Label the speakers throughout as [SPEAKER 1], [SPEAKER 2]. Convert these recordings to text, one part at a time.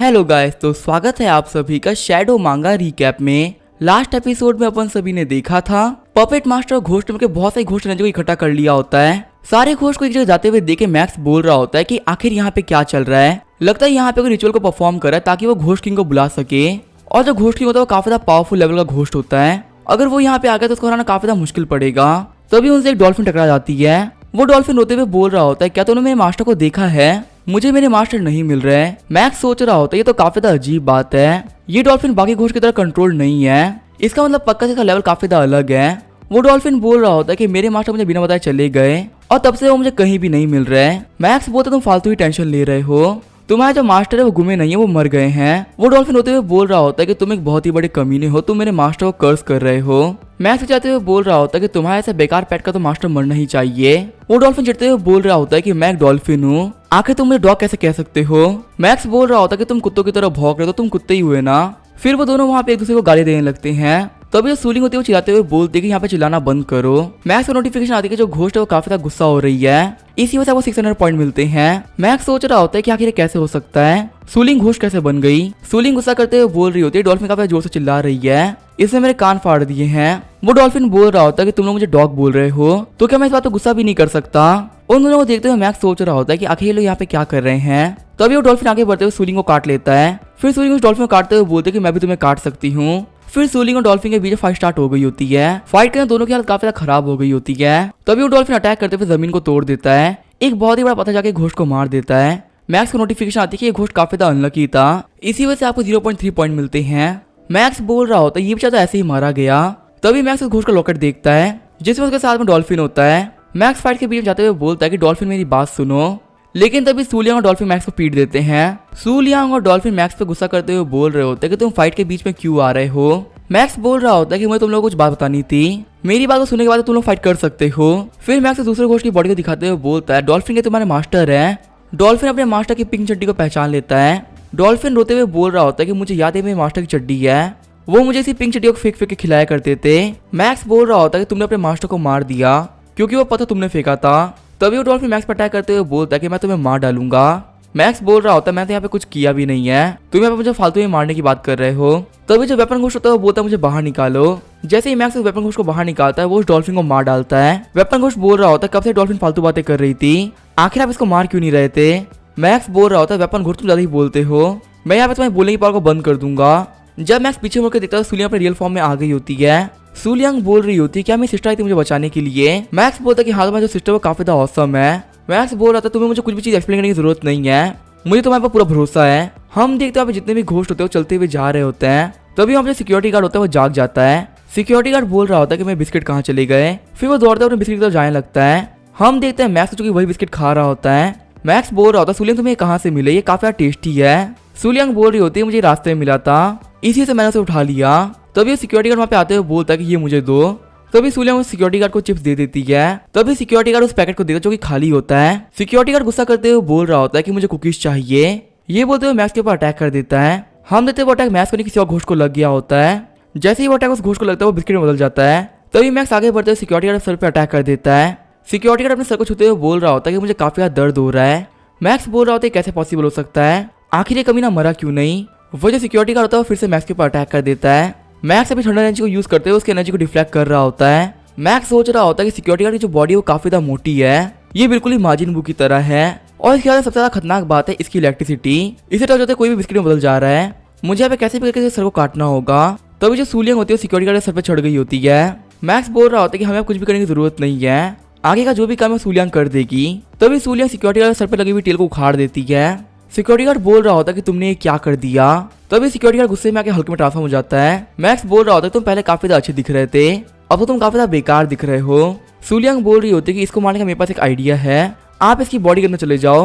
[SPEAKER 1] Hello guys, तो स्वागत है आप सभी का शैडो मांगा रिकैप में। लास्ट एपिसोड में अपन सभी ने देखा था पपेट मास्टर घोस्ट में के बहुत सारे घोस्ट एनर्जी को इकट्ठा कर लिया होता है। सारे घोस्ट को एक जगह जाते हुए देखे मैक्स बोल रहा होता है कि आखिर यहाँ पे क्या चल रहा है। लगता है यहाँ पे कोई रिचुअल को परफॉर्म कर रहा है ताकि वो घोस्ट किंग को बुला सके। और जो घोस्ट किंग होता है वो काफी ज्यादा पावरफुल लेवल का घोस्ट होता है। अगर वो यहाँ पे आ गया तो उसको हराना काफी ज्यादा मुश्किल पड़ेगा। तभी उनसे एक डॉल्फिन टकरा जाती है। वो डॉल्फिन रोते हुए बोल रहा होता है, क्या तुमने मेरे मास्टर को देखा है? मुझे मेरे मास्टर नहीं मिल रहे हैं। मैक्स सोच रहा होता है ये तो काफी ज्यादा अजीब बात है। ये डॉल्फिन बाकी घोस्ट की तरह कंट्रोल नहीं है। इसका मतलब पक्का से इसका लेवल काफी ज्यादा अलग है। वो डॉल्फिन बोल रहा होता है कि मेरे मास्टर मुझे बिना बताए चले गए और तब से वो मुझे कहीं भी नहीं मिल रहे। मैक्स बोलता तुम फालतू ही टेंशन ले रहे हो। तुम्हारे जो मास्टर है वो गुमे नहीं है, वो मर गए हैं। वो डॉल्फिन होते हुए बोल रहा होता है कि तुम एक बहुत ही बड़े कमीने हो, तुम मेरे मास्टर को कर्स कर रहे हो। मैक्स चाहते हुए बोल रहा होता है कि तुम्हारे ऐसे बेकार पेट का तो मास्टर मरना ही चाहिए। वो डॉल्फिन चिढ़ते हुए बोल रहा होता है कि मैं एक डॉल्फिन हूँ, आखिर तुम मुझे डॉग कैसे कह सकते हो? मैक्स बोल रहा होता है कि तुम कुत्तों की तरह भौंक रहे हो, तो तुम कुत्ते ही हुए ना। फिर वो दोनों वहाँ पे एक दूसरे को गाली देने लगते हैं। तभी जो सूलिंग होती है वो चिल्लाते हुए बोलती है कि यहाँ पे चिल्लाना बंद करो। मैक्स को नोटिफिकेशन आती है कि जो घोस्ट है वो काफी ज्यादा गुस्सा हो रही है। इसी वजह से वो 600 पॉइंट मिलते हैं। मैक्स सोच रहा होता है कि आखिर कैसे हो सकता है, सूलिंग घोस्ट कैसे बन गई। सूलिंग गुस्सा करते हुए बोल रही होती है, डॉल्फिन काफी जोर से चिल्ला रही है, इसने मेरे कान फाड़ दिए हैं। वो डॉल्फिन बोल रहा होता है कि तुम लोग मुझे डॉग बोल रहे हो, तो क्या मैं इस बात पर गुस्सा भी नहीं कर सकता? उन दोनों को देखते हुए मैक्स सोच रहा होता है कि आखिर ये लोग यहाँ पे क्या कर रहे हैं। तभी वो डॉल्फिन आगे बढ़ते हुए सूलिंग को काट लेता है। फिर सूलिंग उस डॉल्फिन को काटते हुए बोलते कि मैं भी तुम्हें काट सकती हूँ। फिर सूलिंग और डॉल्फिन के बीच फाइट स्टार्ट हो गई होती है। फाइट करने दोनों की हालत काफी ज्यादा खराब हो गई होती है। तभी वो डॉल्फिन अटैक करते हुए जमीन को तोड़ देता है। एक बहुत ही बड़ा पत्थर जाके घोस्ट को मार देता है। मैक्स को नोटिफिकेशन आती है कि ये घोस्ट काफी ज्यादा अनलकी था, इसी वजह से आपको 0.3 पॉइंट मिलते हैं। मैक्स बोल रहा होता है ये बेचारा ऐसे ही मारा गया। तभी मैक्स उस घोस्ट का लॉकेट देखता है जिसमें उसके साथ में डॉल्फिन होता है। मैक्स फाइट के बीच में जाते हुए बोलता है कि डॉल्फिन मेरी बात सुनो, लेकिन तभी सूलियांग और डॉल्फिन मैक्स को पीट देते हैं। सूलियांग और डॉल्फिन मैक्स पे गुस्सा करते हुए बोल रहे होते हैं कि तुम फाइट के बीच में क्यों आ रहे हो। मैक्स बोल रहा होता है कि मुझे तुम लोगों को कुछ बात बतानी थी, मेरी बात को सुनने के बाद तुम लोग फाइट कर सकते हो। फिर मैक्स दूसरे घोस्ट की बॉडी को दिखाते हुए बोलता है, डॉल्फिन के तुम्हारे मास्टर है। डॉल्फिन अपने मास्टर की पिंक चड्डी को पहचान लेता है। डॉल्फिन रोते हुए बोल रहा होता है कि मुझे याद है मेरे मास्टर की चड्डी है, वो मुझे इसी पिंक चड्डी को फेंक फेंक के खिलाया करते थे। मैक्स बोल रहा होता है कि तुमने अपने मास्टर को मार दिया क्योंकि वो पत्थर तुमने फेंका था। तभी वो डॉल्फिन मैक्स पर अटैक करते हुए बोलता है कि मैं तुम्हें मार डालूंगा। मैक्स बोल रहा होता है मैं तो यहाँ पे कुछ किया भी नहीं है, तुम यहाँ पे मुझे फालतू में मारने की बात कर रहे हो। तभी जो वेपन घोस्ट होता है वो बोलता है मुझे बाहर निकालो। जैसे ही मैक्स उस वेपन घोस्ट को बाहर निकालता है वो उस डॉल्फिन को मार डालता है। वेपन घोस्ट बोल रहा होता है कब से डॉल्फिन फालतू बातें कर रही थी, आखिर आप इसको मार क्यों नहीं रहे थे? मैक्स बोल रहा होता है वेपन घोस्ट तुम ज्यादा ही बोलते हो, मैं यहाँ पे तुम्हारे बोलने की पावर को बंद कर दूंगा। जब मैक्स पीछे मुड़कर देखता है तो सूलियांग अपने रियल फॉर्म में आ गई होती है। सूलियांग बोल रही होती है क्या मेरी सिस्टर आई थी मुझे बचाने के लिए? मैक्स बोलता है कि हाँ तुम्हारी जो सिस्टर वो काफी ज्यादा ऑसम है। मैक्स बोल रहा था तुम्हें मुझे कुछ भी चीज एक्सप्लेन करने की जरूरत नहीं है, मुझे तुम्हारे पर पूरा भरोसा है। हम देखते हैं जितने भी घोस्ट होते हैं वो चलते हुए जा रहे होते हैं। तभी वहाँ पे सिक्योरिटी गार्ड होता है वो जाग जाता है। सिक्योरिटी गार्ड बोल रहा होता है कि मेरे बिस्किट कहाँ चले गए। फिर वो दौड़ते अपने बिस्किट की तरफ जाने लगता है। हम देखते हैं मैक्स चूंकि वही बिस्किट खा रहा होता है। मैक्स बोल रहा होता है सूलियांग तुम्हें कहाँ से मिले, ये काफी टेस्टी है। सूलियांग बोल रही होती है मुझे रास्ते में मिला था, इसी से मैंने उसे उठा लिया। तभी सिक्योरिटी गार्ड वहाँ पे आते हुए बोलता है कि ये मुझे दो। तभी सूलियांग उस सिक्योरिटी गार्ड को चिप्स दे देती है। तभी सिक्योरिटी गार्ड उस पैकेट को देता है जो कि खाली होता है। सिक्योरिटी गार्ड गुस्सा करते हुए बोल रहा होता है कि मुझे कुकीज चाहिए। ये बोलते हुए मैक्स के ऊपर अटैक कर देता है। हम देखते हैं वो अटैक मैक्स को नहीं किसी और घोस्ट को लग गया होता है। जैसे ही वो अटैक उस घोस्ट को लगता है वो बिस्किट में बदल जाता है। तभी मैक्स आगे बढ़ते हुए सिक्योरिटी गार्ड सर पे अटैक कर देता है। सिक्योरिटी गार्ड अपने सर को छूते हुए बोल रहा होता है कि मुझे काफी ज्यादा दर्द हो रहा है। मैक्स बोल रहा होता है कैसे पॉसिबल हो सकता है, आखिर ये कमीना मरा क्यों नहीं? वो जो सिक्योरिटी गार्ड होता है वो फिर से मैक्स के ऊपर अटैक कर देता है। मैक्स अभी ठंडा एनर्जी को यूज करते हुए उसकी एनर्जी को डिफ्लेक्ट कर रहा होता है। मैक्स सोच रहा होता है कि सिक्योरिटी गार्ड की जो बॉडी है वो काफी ज्यादा मोटी है, ये बिल्कुल ही माजिन बू की तरह है। और इसके बाद सबसे ज्यादा खतरनाक बात है इसकी इलेक्ट्रिसिटी, इसे टच होते कोई भी बिस्किट में बदल जा रहा है। मुझे यहाँ पे कैसे भी करके सर को काटना होगा। तभी जो सूलियांग होती है सिक्योरिटी गार्ड सर पे चढ़ गई होती है। मैक्स बोल रहा होता है कि हमें कुछ भी करने की जरूरत नहीं है, आगे का जो भी काम है सूलियांग कर देगी। तभी सूलियांग सिक्योरिटी गार्ड सर पे लगी हुई टेल को उखाड़ देती है। सिक्योरिटी गार्ड बोल रहा होता है कि तुमने ये क्या कर दिया। तभी सिक्योरिटी गार्ड गुस्से में आके हल्के में ट्रांसफॉर्म हो जाता है। मैक्स बोल रहा होता है तुम पहले काफी ज्यादा अच्छे दिख रहे थे, अब तो तुम काफी ज्यादा बेकार दिख रहे हो। सूलियांग बोल रही होती है कि इसको मारने का मेरे पास एक आइडिया है, आप इसकी बॉडी के अंदर चले जाओ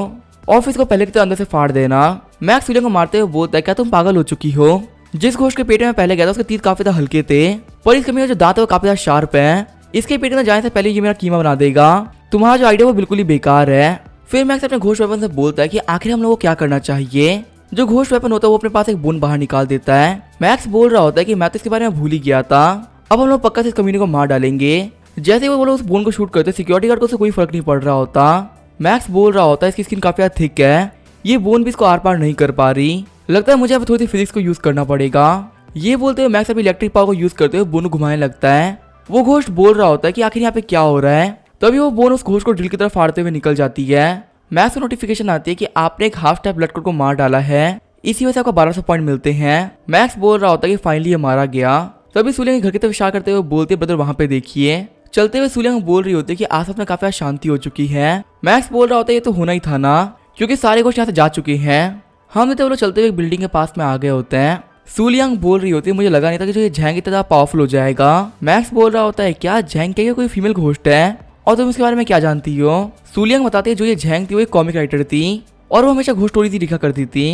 [SPEAKER 1] और फिर इसको पहले की तरह अंदर से फाड़ देना। मैक्स सूलियांग को मारते हुए बोलता है क्या तुम पागल हो चुकी हो? जिस घोस्ट के पेट में पहले गया था उसके तीर काफी ज्यादा हल्के थे, पर इसके में जो दांत है वो काफी ज्यादा शार्प है, इसके पेट में जाने से पहले ये मेरा कीमा बना देगा। तुम्हारा जो आइडिया वो बिल्कुल ही बेकार है। फिर मैक्स अपने घोस्ट वेपन से बोलता है कि आखिर हम लोगों को क्या करना चाहिए। जो घोस्ट वेपन होता है वो अपने पास एक बोन बाहर निकाल देता है। मैक्स बोल रहा होता है कि मैं तो इसके बारे में भूल ही गया था, अब हम लोग पक्का से इस कमीने को मार डालेंगे। जैसे वो लोग उस बोन को शूट करते सिक्योरिटी गार्ड को उससे कोई फर्क नहीं पड़ रहा होता। मैक्स बोल रहा होता है इसकी स्किन काफी ज्यादा थिक है, ये बोन भी इसको आर पार नहीं कर पा रही। लगता है मुझे अब थोड़ी फिजिक्स को यूज करना पड़ेगा। ये बोलते हुए मैक्स अभी इलेक्ट्रिक पावर को यूज करते हुए बोन को घुमाने लगता है। वो घोस्ट बोल रहा होता है कि आखिर यहाँ पे क्या हो रहा है। तभी वो बोन उस घोस्ट को ड्रिल की तरफ फाड़ते हुए निकल जाती है। मैक्स को नोटिफिकेशन आती है कि आपने एक हाफ स्टेप ब्लड कोड को मार डाला है, इसी वजह से आपको 1200 पॉइंट मिलते हैं। मैक्स बोल रहा होता है कि फाइनली ये मारा गया। तभी सूलियांग घर की तरफ इशारा करते हुए बोलते ब्रदर वहां पे देखिए। चलते हुए सूलियांग बोल रही होती है कि आसपास में काफी शांति हो चुकी है। मैक्स बोल रहा होता है ये तो होना ही था ना, क्योंकि सारे घोस्ट यहाँ से जा चुके हैं। हम तो वो लोग चलते हुए बिल्डिंग के पास में आ गए होते हैं। सूलियांग बोल रही होती है मुझे लगा नहीं था कि जो ये झैंग इतना पावरफुल हो जाएगा। मैक्स बोल रहा होता है क्या झैंग क्या कोई फीमेल घोस्ट है और तुम इसके बारे में क्या जानती हो। सूलियांग बताती है जो ये झैंग थी वो एक कॉमिक राइटर थी और वो हमेशा घोस्ट स्टोरीज लिखा करती थी।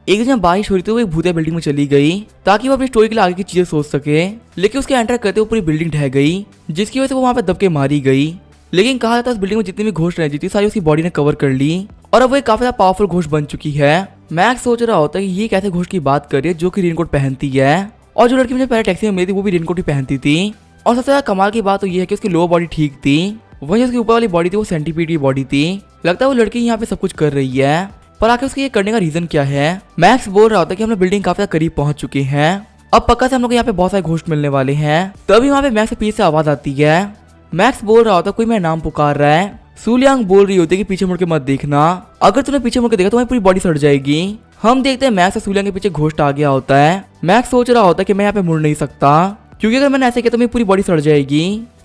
[SPEAKER 1] एक दिन जब बारिश हो रही थी वो एक भूतिया बिल्डिंग में चली गई ताकि वो अपनी स्टोरी के लिए आगे की चीजें सोच सके, लेकिन उसके एंटर करते हुए पूरी बिल्डिंग ढह गई, जिसकी वजह से वो वहां पे दबके मारी गई। लेकिन कहा जाता है उस बिल्डिंग में जितनी भी घोस्ट रह थी सारी उसकी बॉडी ने कवर कर ली और अब वो एक काफी ज्यादा पावरफुल घोस्ट बन चुकी है। मैक्स सोच रहा होता है कि ये कैसे घोस्ट की बात कर रही है जो कि रेनकोट पहनती है, और जो लड़की मुझे पहले टैक्सी में मिली थी वो भी रेनकोट ही पहनती थी। और सबसे ज्यादा कमाल की बात तो ये है कि उसकी लोअर बॉडी ठीक थी, वहीं उसकी ऊपर वाली बॉडी थी वो सेंटीपीड की बॉडी थी। लगता है वो लड़की यहाँ पे सब कुछ कर रही है, पर आखिर उसके ये करने का रीजन क्या है। मैक्स बोल रहा होता है कि हम लोग बिल्डिंग काफी करीब पहुंच चुके हैं, अब पक्का से हम लोग यहाँ पे बहुत सारे घोस्ट मिलने वाले हैं। तभी वहाँ पे मैक्स के पीछे से आवाज आती है। मैक्स बोल रहा होता है कोई मेरा नाम पुकार रहा है। सूलियांग बोल रही होती है कि पीछे मुड़ के मत देखना, अगर तूने पीछे मुड़ के देखा तो तुम्हारी पूरी बॉडी सड़ जाएगी। हम देखते हैं मैक्स और सूलियांग के पीछे घोस्ट आ गया होता है। मैक्स सोच रहा होता है कि मैं यहाँ पे मुड़ नहीं सकता, क्योंकि अगर मैंने ऐसे किया तो मेरी पूरी बॉडी सड़ जाएगी,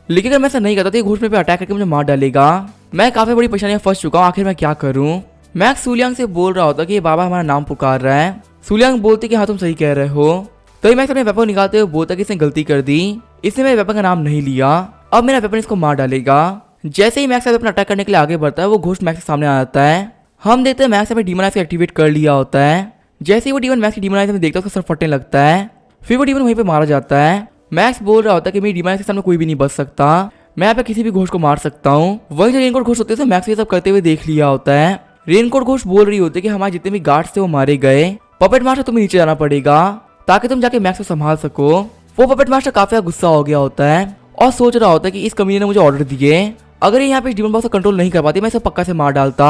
[SPEAKER 1] लेकिन अगर मैं ऐसा नहीं करता तो ये घोस्ट मेरे पे अटैक करके मुझे मार डालेगा। मैं काफी बड़ी परेशानी में फंस चुका हूँ, आखिर मैं क्या करूँ। मैक्स सूलियांग से बोल रहा होता कि ये बाबा हमारा नाम पुकार रहा है। सूलियांग बोलती कि हाँ तुम सही कह रहे हो। तभी मैक्स अपने वेपन निकालते हुए बोलता कि इसने गलती कर दी, इसने मेरे वेपन का नाम नहीं लिया, अब मेरा वेपन इसको मार डालेगा। जैसे ही मैक्स अपना अटैक करने के लिए आगे बढ़ता है वो घोस्ट मैक्स के सामने आ जाता है। हम देखते हैं मैक्स अपने डीमन आइज एक्टिवेट कर लिया होता है। जैसे ही वो डीमन मैक्स की डीमन आइज में देखता है उसका सर फटने लगता है, फिर वो डीमन वहीं पे मारा जाता है। मैक्स बोल रहा होता है कि मेरी डीमन आइज के सामने कोई भी नहीं बच सकता, मैं यहाँ पे किसी भी घोस्ट को मार सकता हूँ। वही जो रेनकोट घोस्ट होते हैं मैक्स ये सब करते हुए देख लिया होता है। रेनकोट घोस्ट बोल रही होती है कि हमारे जितने भी गार्ड्स थे वो मारे गए, पपेट मास्टर तुम्हें नीचे जाना पड़ेगा ताकि तुम जाके मैक्स को संभाल सको। वो पपेट मास्टर काफी ज्यादा गुस्सा हो गया होता है और सोच रहा होता है कि इस कमीने ने मुझे ऑर्डर दिए, अगर ये यहाँ पे डीमन बॉक्स को कंट्रोल नहीं कर पाती मैं इसे पक्का से मार डालता,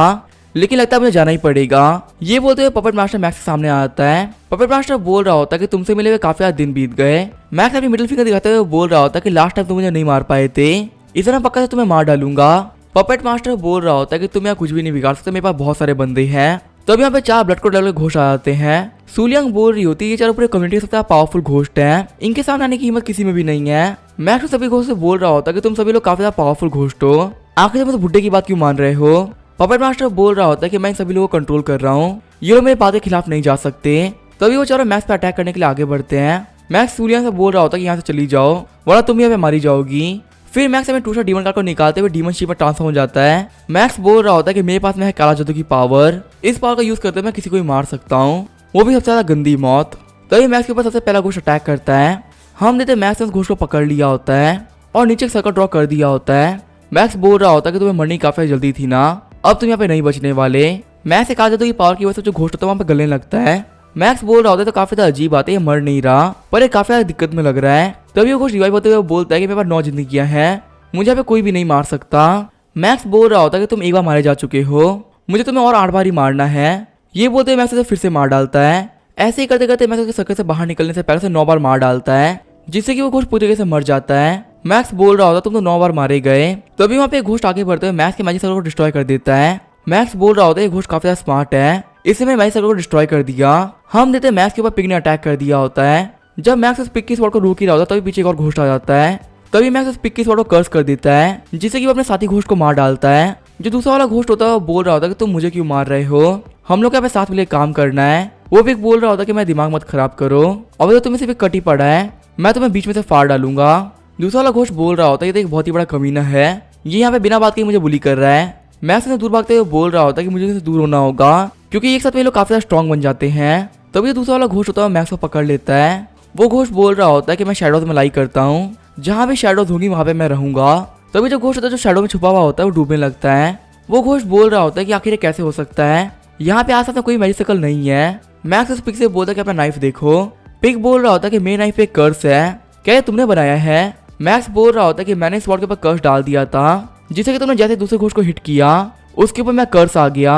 [SPEAKER 1] लेकिन लगता है मुझे जाना ही पड़ेगा। ये बोलते हुए पपेट मास्टर मैक्स के सामने आ जाता है। पपेट मास्टर बोल रहा होता है कि तुमसे मिले हुए काफी दिन बीत गए। मैक्स अपनी मिडिल फिंगर दिखाते हुए बोल रहा होता है कि लास्ट टाइम तुम मुझे नहीं मार पाए थे, इस तरह पक्का से तुम्हें मार डालूंगा। पपेट मास्टर बोल रहा होता है कि तुम यहाँ कुछ भी नहीं बिगाड़ सकते, मेरे पास बहुत सारे बंदे हैं। तब यहाँ पे 4 ब्लड कोड लेवल के घोस्ट आ जाते हैं। सूलियांग बोल रही होती है ये चारों पूरे कम्युनिटी सबसे पावरफुल घोस्ट हैं, इनके सामने आने की हिम्मत किसी में भी नहीं है। मैक्स सभी घोस्ट से बोल रहा होता है कि तुम सभी लोग काफी ज्यादा पावरफुल घोस्ट हो, आखिर तुम तो बुड्ढे की बात क्यों मान रहे हो। पपेट मास्टर बोल रहा होता है कि मैं इन सभी लोगों को कंट्रोल कर रहा हूँ, ये लोग मेरे बात के खिलाफ नहीं जा सकते। तभी वो चारों मैक्स पे अटैक करने के लिए आगे बढ़ते हैं। मैक्स सूलियांग से बोल रहा होता है कि यहाँ से चली जाओ वरना तुम यहाँ पे मारी जाओगी। फिर मैक्स अपने टूटा डीमन कार्ड को निकालते हुए डीमन शिप में ट्रांसफॉर्म हो जाता है। मैक्स बोल रहा होता है कि मेरे पास में है काला जादू की पावर, इस पावर का यूज करते मैं किसी को भी मार सकता हूँ, वो भी सबसे ज्यादा गंदी मौत। तभी मैक्स के ऊपर सबसे पहला घोस्ट अटैक करता है। हम देते मैक्स ने उस घोस्ट को पकड़ लिया होता है और नीचे एक सर्कल ड्रॉ कर दिया होता है। मैक्स बोल रहा होता है कि तुम्हें मरनी काफी जल्दी थी ना, अब तुम यहाँ पे नहीं बचने वाले। मैक्स से काला जादू की पावर की वजह से जो घोस्ट होता है वहाँ पे गलने लगता है। मैक्स बोल रहा होता है तो काफी ज्यादा अजीब बात है, ये मर नहीं रहा पर ये काफी ज्यादा दिक्कत में लग रहा है। तभी वो घोस्ट रिवाइव होते हुए बोलता है कि मेरे पास 9 जिंदगियां हैं, मुझे यहाँ पे कोई भी नहीं मार सकता। मैक्स बोल रहा होता है कि तुम एक बार मारे जा चुके हो, मुझे तुम्हें और 8 बार ही मारना है। ये बोलते हुए मैक्स उसे फिर से मार डालता है। ऐसे ही करते करते मैक्स उसके सर्कल से बाहर निकलने से पहले से 9 बार मार डालता है, जिससे कि वो घोस्ट पूरी तरीके से मर जाता है। मैक्स बोल रहा होता तुम तो 9 बार मारे गए। तभी वहाँ पे घोस्ट आगे बढ़ते हुए मैक्स के मैजिक सर्कल को डिस्ट्रॉय कर देता है। मैक्स बोल रहा होता है ये घोस्ट काफी ज्यादा स्मार्ट है, इससे मैंने मैजिक सर्कल को डिस्ट्रॉय कर दिया। हम देते मैक्स के ऊपर पिग ने अटैक कर दिया होता है। जब मैक्स उस पिग की स्वॉर्ड को रोक ही रहा होता है तभी पीछे एक और घोस्ट आ जाता है। तभी मैक्स उस पिग की स्वॉर्ड को कर्स कर देता है, जिससे कि वो अपने साथी घोस्ट को मार डालता है। जो दूसरा वाला घोस्ट होता है वो बोल रहा होता है कि तुम मुझे क्यों मार रहे हो, हम लोग यहाँ पे साथ मिलकर काम करना है। वो पिग बोल रहा होता है कि मैं दिमाग मत खराब करो, अब तो तुम्हें सिर्फ एक कट ही पड़ा है, मैं तुम्हें बीच में से फाड़ डालूंगा। दूसरा वाला घोस्ट बोल रहा होता है ये तो एक बहुत ही बड़ा कमीना है, ये यहाँ पे बिना बात के मुझे बुली कर रहा है। मैक्स से दूर भागते हुए बोल रहा होता है कि मुझे इससे दूर होना होगा, क्योंकि एक साथ वे लोग काफी ज्यादा स्ट्रॉन्ग बन जाते हैं। तभी दूसरा वाला घोस्ट होता है मैक्स को पकड़ लेता है। वो घोस्ट बोल रहा होता है कि मैं शैडोज में लाई करता हूँ, जहाँ भी शैडोज होंगी वहां पे मैं रहूंगा। तभी जो घोस्ट होता है जो शैडो में छुपा हुआ होता है वो डूबने लगता है। वो घोस्ट बोल रहा होता है कि आखिर ये कैसे हो सकता है, यहाँ पे आसपास में कोई मैजिक सर्कल नहीं है। मैक्स उस पिग से बोलता है कि अपना नाइफ देखो। पिग बोल रहा होता है कि मेरे नाइफ पे कर्स है, क्या ये तुमने बनाया है। मैक्स बोल रहा होता है कि मैंने इस स्वॉर्ड के ऊपर कर्स डाल दिया था, जिससे कि तुमने जैसे दूसरे घोस्ट को हिट किया उसके ऊपर मैं कर्स आ गया।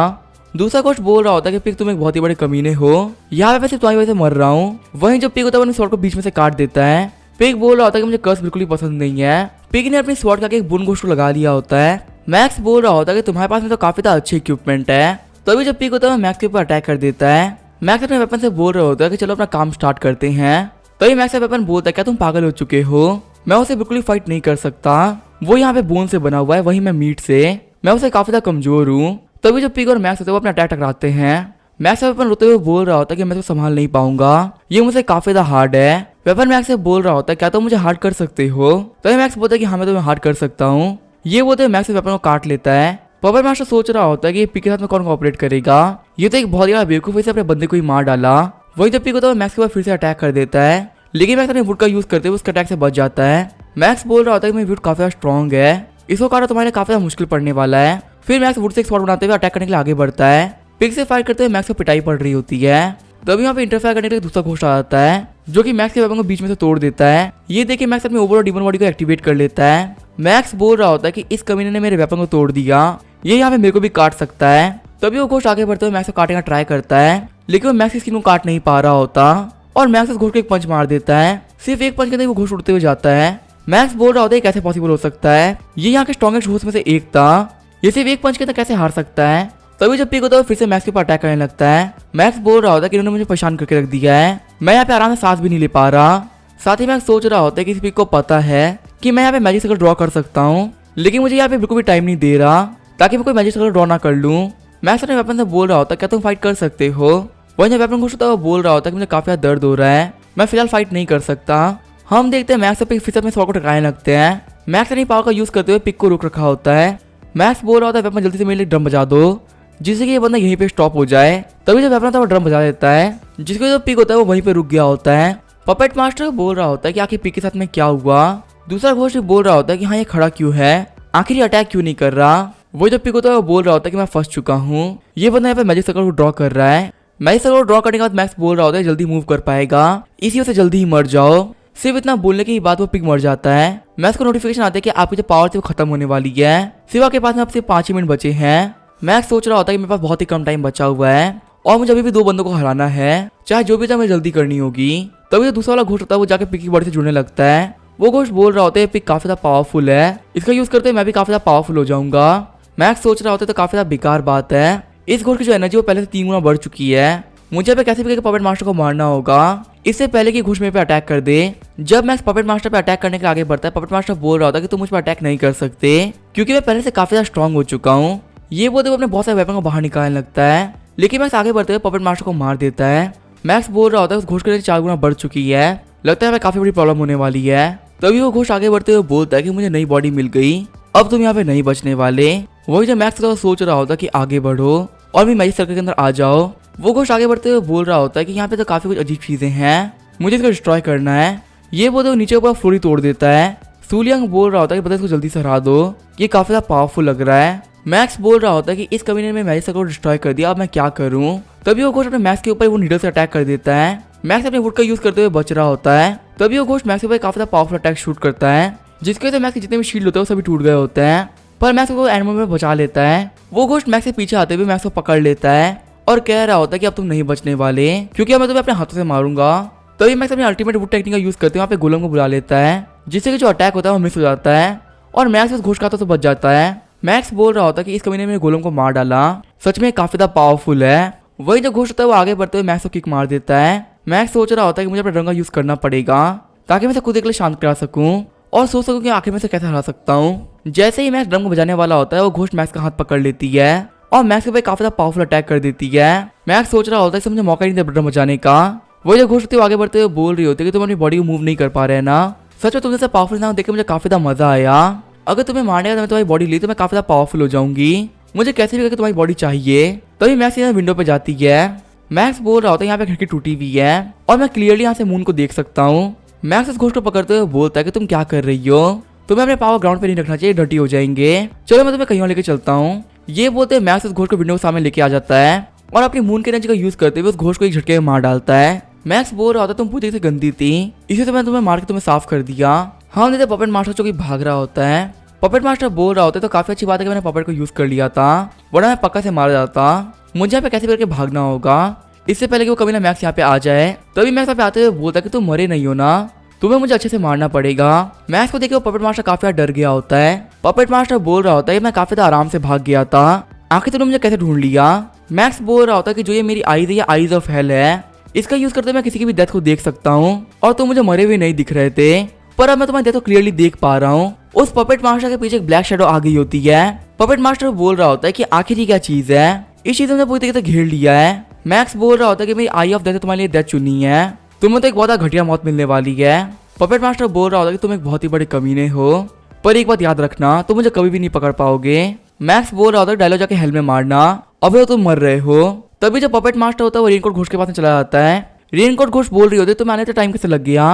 [SPEAKER 1] दूसरा घोस्ट बोल रहा होता है कि पिग तुम एक बहुत ही बड़े कमीने हो, यहाँ पे वैसे तुम्हारी वजह से मर रहा हूँ। वहीं जो पिग होता है अपने स्वॉर्ड को बीच में से काट देता है। पिग बोल रहा होता है कि मुझे कर्स बिल्कुल ही पसंद नहीं है। पिग ने अपनी स्वॉर्ड का एक बुन घोस्ट को लगा लिया होता है। मैक्स बोल रहा होता है कि तुम्हारे पास में तो काफी अच्छे इक्विपमेंट है। तभी जब पिग होता है मैक्स के ऊपर अटैक कर देता है। मैक्स अपने वेपन से बोल रहा होता है कि चलो अपना काम स्टार्ट करते हैं। तभी मैक्स का वेपन बोलता है क्या तुम पागल हो चुके हो, मैं उसे बिल्कुल ही फाइट नहीं कर सकता, वो यहाँ पे बोन से बना हुआ है, वही मैं मीट से, मैं उसे काफी ज्यादा कमजोर हूँ। तभी जो पिग और मैक्स होते हैं वो अपना अटैक टकराते हैं। मैक्स का वेपन रोते हुए बोल रहा होता है कि मैं तो संभाल नहीं पाऊंगा, ये मुझे काफी ज्यादा हार्ड है। वेपन मैक्स से बोल रहा होता है क्या तुम मुझे हार्ड कर सकते हो। तभी मैक्स बोलता है कि हाँ मैं तुम्हें हार्ड कर सकता हूँ। ये बोलते हुए मैक्स वेपन को काट लेता है। पपेट मास्टर सोच रहा होता है कि पिग के साथ में कौन कोऑपरेट करेगा, ये तो एक बहुत ही बड़ा बेवकूफ है, अपने बंदे को ही मार डाला। वही जब पिग होता है मैक्स के ऊपर फिर से अटैक कर देता है, लेकिन मैक्स अपने वुड का यूज करते हुए उसके अटैक से बच जाता है। मैक्स बोल रहा होता है कि मेरी वुड काफी स्ट्रॉन्ग है, इसको काटना तुम्हारे लिए काफी मुश्किल पड़ने वाला है। फिर मैक्स वुड से एक स्वॉर्ड बनाते हुए अटैक करने के लिए आगे बढ़ता है। पिग से फाइट करते हुए मैक्स को पिटाई पड़ रही होती है। तभी यहाँ पे इंटरफेयर करने के लिए दूसरा घोस्ट आ जाता है जो कि मैक्स के वेपन को बीच में से तोड़ देता है। ये देखिए मैक्स अपने ओवर और डीमन बॉडी को एक्टिवेट कर लेता है। मैक्स बोल रहा होता है कि इस कमीने ने मेरे वेपन को तोड़ दिया, ये यहाँ पे मेरे को भी काट सकता है। तभी वो घोस्ट आगे बढ़ते हुए मैक्स को काटने का ट्राई करता है, लेकिन वो मैक्स की स्किन को काट नहीं पा रहा होता और मैक्स उस घोस्ट को एक पंच मार देता है। सिर्फ एक पंच के अंदर वो घोस्ट उड़ते हुए जाता है। मैक्स बोल रहा होता है कैसे पॉसिबल हो सकता है, ये यहाँ के स्ट्रॉन्गेस्ट घोस्ट में से एक था, ये सिर्फ एक पंच के अंदर कैसे हार सकता है। तभी जब पिग होता है फिर से मैक्स के ऊपर अटैक करने लगता है। मैक्स बोल रहा होता है कि इन्होंने मुझे परेशान करके रख दिया है, मैं यहाँ पे आराम से सांस भी नहीं ले पा रहा। साथ ही मैक्स सोच रहा होता है कि इस पिग को पता है कि मैं यहाँ पे मैजिक सर्कल ड्रॉ कर सकता हूँ, लेकिन मुझे यहाँ पे बिल्कुल भी टाइम नहीं दे रहा ताकि मैं कोई मैजिक सर्कल ड्रॉ ना कर लूँ। मैक्स अपने वेपन से बोल रहा होता है क्या तुम फाइट कर सकते हो। वही जब वेपन घुस होता है वो बोल रहा होता है कि मुझे काफी दर्द हो रहा है, मैं फिलहाल फाइट नहीं कर सकता। हम देखते हैं मैक्स और पिग फिर से अपने स्वॉर्ड को टकराने लगते हैं। मैक्स अपनी पावर का यूज करते हुए पिग को रोक रखा होता है। मैक्स बोल रहा होता है वेपन जल्दी से मेरे लिए ड्रम बजा दो, जिससे कि ये बंदा यहीं पे स्टॉप हो जाए। तभी जब वेपन होता है वो ड्रम बजा देता है, जिसके जो पिग होता है वो वहीं पे रुक गया होता है। पपेट मास्टर बोल रहा होता है कि आखिर पिग के साथ में क्या हुआ। दूसरा घोस्ट बोल रहा होता है कि हाँ ये खड़ा क्यों है, आखिर ये अटैक क्यों नहीं कर रहा। वो जब पिग होता है वो बोल रहा होता है कि मैं फंस चुका हूँ, ये बंदा यहाँ पे मैजिक सर्कल को ड्रॉ कर रहा है। मैजिक सर्कल को ड्रॉ करने के बाद मैक्स बोल रहा होता है जल्दी मूव कर पाएगा, इसी वजह से जल्दी ही मर जाओ। सिर्फ इतना बोलने की बात वो पिग मर जाता है। मैक्स को नोटिफिकेशन आता है कि आपकी जो पावर थी वो खत्म होने वाली है, सिवा के पास में अब सिर्फ 5 ही मिनट बचे हैं। मैक्स सोच रहा होता है कि मेरे पास बहुत ही कम टाइम बचा हुआ है और मुझे अभी भी 2 बंदों को हराना है, चाहे जो भी था मुझे जल्दी करनी होगी। तभी जो दूसरा वाला घोस्ट होता है वो जाके पिग की बॉडी से जुड़ने लगता है। वो घोस्ट बोल रहा होता है पिग काफी ज्यादा पावरफुल है, इसका यूज करते मैं भी काफी ज्यादा पावरफुल हो जाऊंगा। मैक्स सोच रहा होता है तो काफी ज्यादा बेकार बात है, इस घोस्ट की जो एनर्जी वो पहले से 3 गुना बढ़ चुकी है, मुझे पे कैसे भी पपेट मास्टर को मारना होगा इससे पहले कि घोस्ट मेरे पे अटैक कर दे। जब मैक्स पपेट मास्टर पे अटैक करने के आगे बढ़ता है, पपेट मास्टर बोल रहा होता है कि तुम मुझ पर अटैक नहीं कर सकते क्योंकि मैं पहले से काफी ज्यादा स्ट्रॉन्ग हो चुका हूँ। ये बोलते हुए अपने बहुत सारे वेपन को बाहर निकालने लगता है, लेकिन मैक्स आगे बढ़ते हुए पपेट मास्टर को मार देता है। मैक्स बोल रहा होता है उस घोस्ट की एनर्जी 4 गुना बढ़ चुकी है, लगता है हमें काफी बड़ी प्रॉब्लम होने वाली है। तभी वो घोस्ट आगे बढ़ते हुए बोलता है कि मुझे नई बॉडी मिल गई, अब तुम यहाँ पे नहीं बचने वाले। वही जब मैक्स तो सोच रहा होता है कि आगे बढ़ो और भी मैजिक सर्कल के अंदर आ जाओ। वो घोस्ट आगे बढ़ते हुए बोल रहा होता है कि यहाँ पे तो काफी कुछ अजीब चीजें हैं, मुझे इसको डिस्ट्रॉय करना है। ये बोलते हुए नीचे ऊपर फ्लोरी तोड़ देता है। सूलियांग बोल रहा होता है कि बता इसको जल्दी से हरा दो, ये काफी ज्यादा पावरफुल लग रहा है। मैक्स बोल रहा होता है कि इस कमीने में मैजिक सर्कल को डिस्ट्रॉय कर दिया, अब मैं क्या करूं। तभी वो घोस्ट अपने मैक्स के ऊपर वो नीडल से अटैक कर देता है। मैक्स अपने वुड का यूज करते हुए बच रहा होता है। तभी वो घोस्ट मैक्स के ऊपर काफी ज्यादा पावरफुल अटैक शूट करता है, जिसकी वजह से मैक्स के जितने भी शील्ड होते हैं वो सभी टूट गए होते हैं, पर मैक्स को एनिमल में बचा लेता है। वो घोस्ट मैक्स से पीछे आते हुए मैक्स को पकड़ लेता है और कह रहा होता है कि अब तुम नहीं बचने वाले, क्योंकि अब मैं तुम्हें अपने हाथों से मारूंगा। तभी मैक्स अपने अल्टीमेट वुड टेक्निक का यूज करते हुए वहाँ पे गोलम को बुला लेता है, जिससे कि जो अटैक होता है वो मिस हो जाता है और मैक्स उस घोस्ट के हाथों से बच जाता है। मैक्स बोल रहा होता है कि इस कमीने में गोलम को मार डाला, सच में काफी ज्यादा पावरफुल है। वही जो घोस्ट होता है वो आगे बढ़ते हुए मैक्स को किक मार देता है। मैक्स सोच रहा होता है कि मुझे अपने ड्रम का यूज करना पड़ेगा ताकि मैं इसे खुद एक लिए शांत करा सकूं और सोच सकूं कि आखिर में से कैसे हरा सकता हूं। जैसे ही मैक्स ड्रम को बजाने वाला होता है वो घोस्ट मैक्स का हाथ पकड़ लेती है और मैक्स के ऊपर काफी ज्यादा पावरफुल अटैक कर देती है। मैक्स सोच रहा होता है कि मुझे मौका नहीं दिया ड्रम बजाने का। वो जो घोस्ट होती है आगे बढ़ते हुए बोल रही होती है कि तुम अपनी बॉडी को मूव नहीं कर पा रहे हैं ना, सच में तुम जैसे पावरफुल ना देख के मुझे काफी ज्यादा मजा आया। अगर तुम्हें मारने का तुम्हारी बॉडी ली तो मैं काफी ज्यादा पावरफुल हो जाऊंगी, मुझे कैसे भी करके तुम्हारी बॉडी चाहिए। तभी मैक्स यहाँ विंडो पे जाती है। मैक्स बोल रहा होता है यहाँ पे खिड़की टूटी हुई है और मैं क्लियरली यहाँ से मून को देख सकता हूँ। मैक्स इस घोस्ट को पकड़ते हुए बोलता है कि तुम क्या कर रही हो, तुम्हें अपने पावर ग्राउंड पे नहीं रखना चाहिए, डर्टी हो जाएंगे, चलो मैं तुम्हें कहीं और लेके चलता हूँ। ये बोलते हुए मैक्स इस घोस्ट को विंडो के सामने लेके आ जाता है और अपनी मून के एनर्जी का यूज करते हुए उस घोस्ट को एक झटके में मार डालता है। मैक्स बोल रहा होता है तुम पूरी तरह से गंदी थी, इसी से मैंने तुम्हें मार के तुम्हें साफ कर दिया। हम देखते पपेट मास्टर जो कि भाग रहा होता है। पपेट मास्टर बोल रहा होता है तो काफी अच्छी बात है कि मैंने पपेट को यूज कर लिया था, वरना मैं पक्का से मारा जाता। मुझे यहाँ पे कैसे करके भागना होगा इससे पहले कि वो कभी ना मैक्स यहाँ पे आ जाए। तभी मैक्स यहाँ पे आते हुए बोलता कि तुम मरे नहीं हो ना, तुम्हें मुझे अच्छे से मारना पड़ेगा। मैक्स को देखे वो पपेट मास्टर काफी डर गया होता है। पपेट मास्टर बोल रहा होता है मैं काफी आराम से भाग गया था, आखिर तुमने मुझे कैसे ढूंढ लिया। मैक्स बोल रहा होता है कि जो ये मेरी आईज है, ये आईज ऑफ हेल है, इसका यूज करते मैं किसी की भी डेथ को देख सकता हूँ और तुम मुझे मरे हुए नहीं दिख रहे थे, पर अब मैं तुम्हारी डेथ को क्लियरली देख पा रहा हूँ। उस पपेट मास्टर के पीछे एक ब्लैक शैडो आ गई होती है। पपेट मास्टर बोल रहा होता है कि आखिर ये क्या चीज है, इस चीज ने पूरी तरीके से घेर लिया है। मैक्स बोल रहा होता है कि मेरी आई ऑफ डेथ तुम्हारे लिए डेथ चुनी है, तुम्हें तो एक बहुत घटिया मौत मिलने वाली है। पपेट मास्टर बोल रहा होता है कि तुम एक बहुत ही बड़े कमीने हो, पर एक बात याद रखना, तुम मुझे कभी भी नहीं पकड़ पाओगे। मैक्स बोल रहा होता है डायलॉग जाके हेल में मारना, अबे तुम मर रहे हो। तभी जो पपेट मास्टर होता है वो रेनकोट घोष के पास में चला जाता है। रेनकोट घोष बोल रही होती है तुम्हें आने से टाइम कैसे लग गया।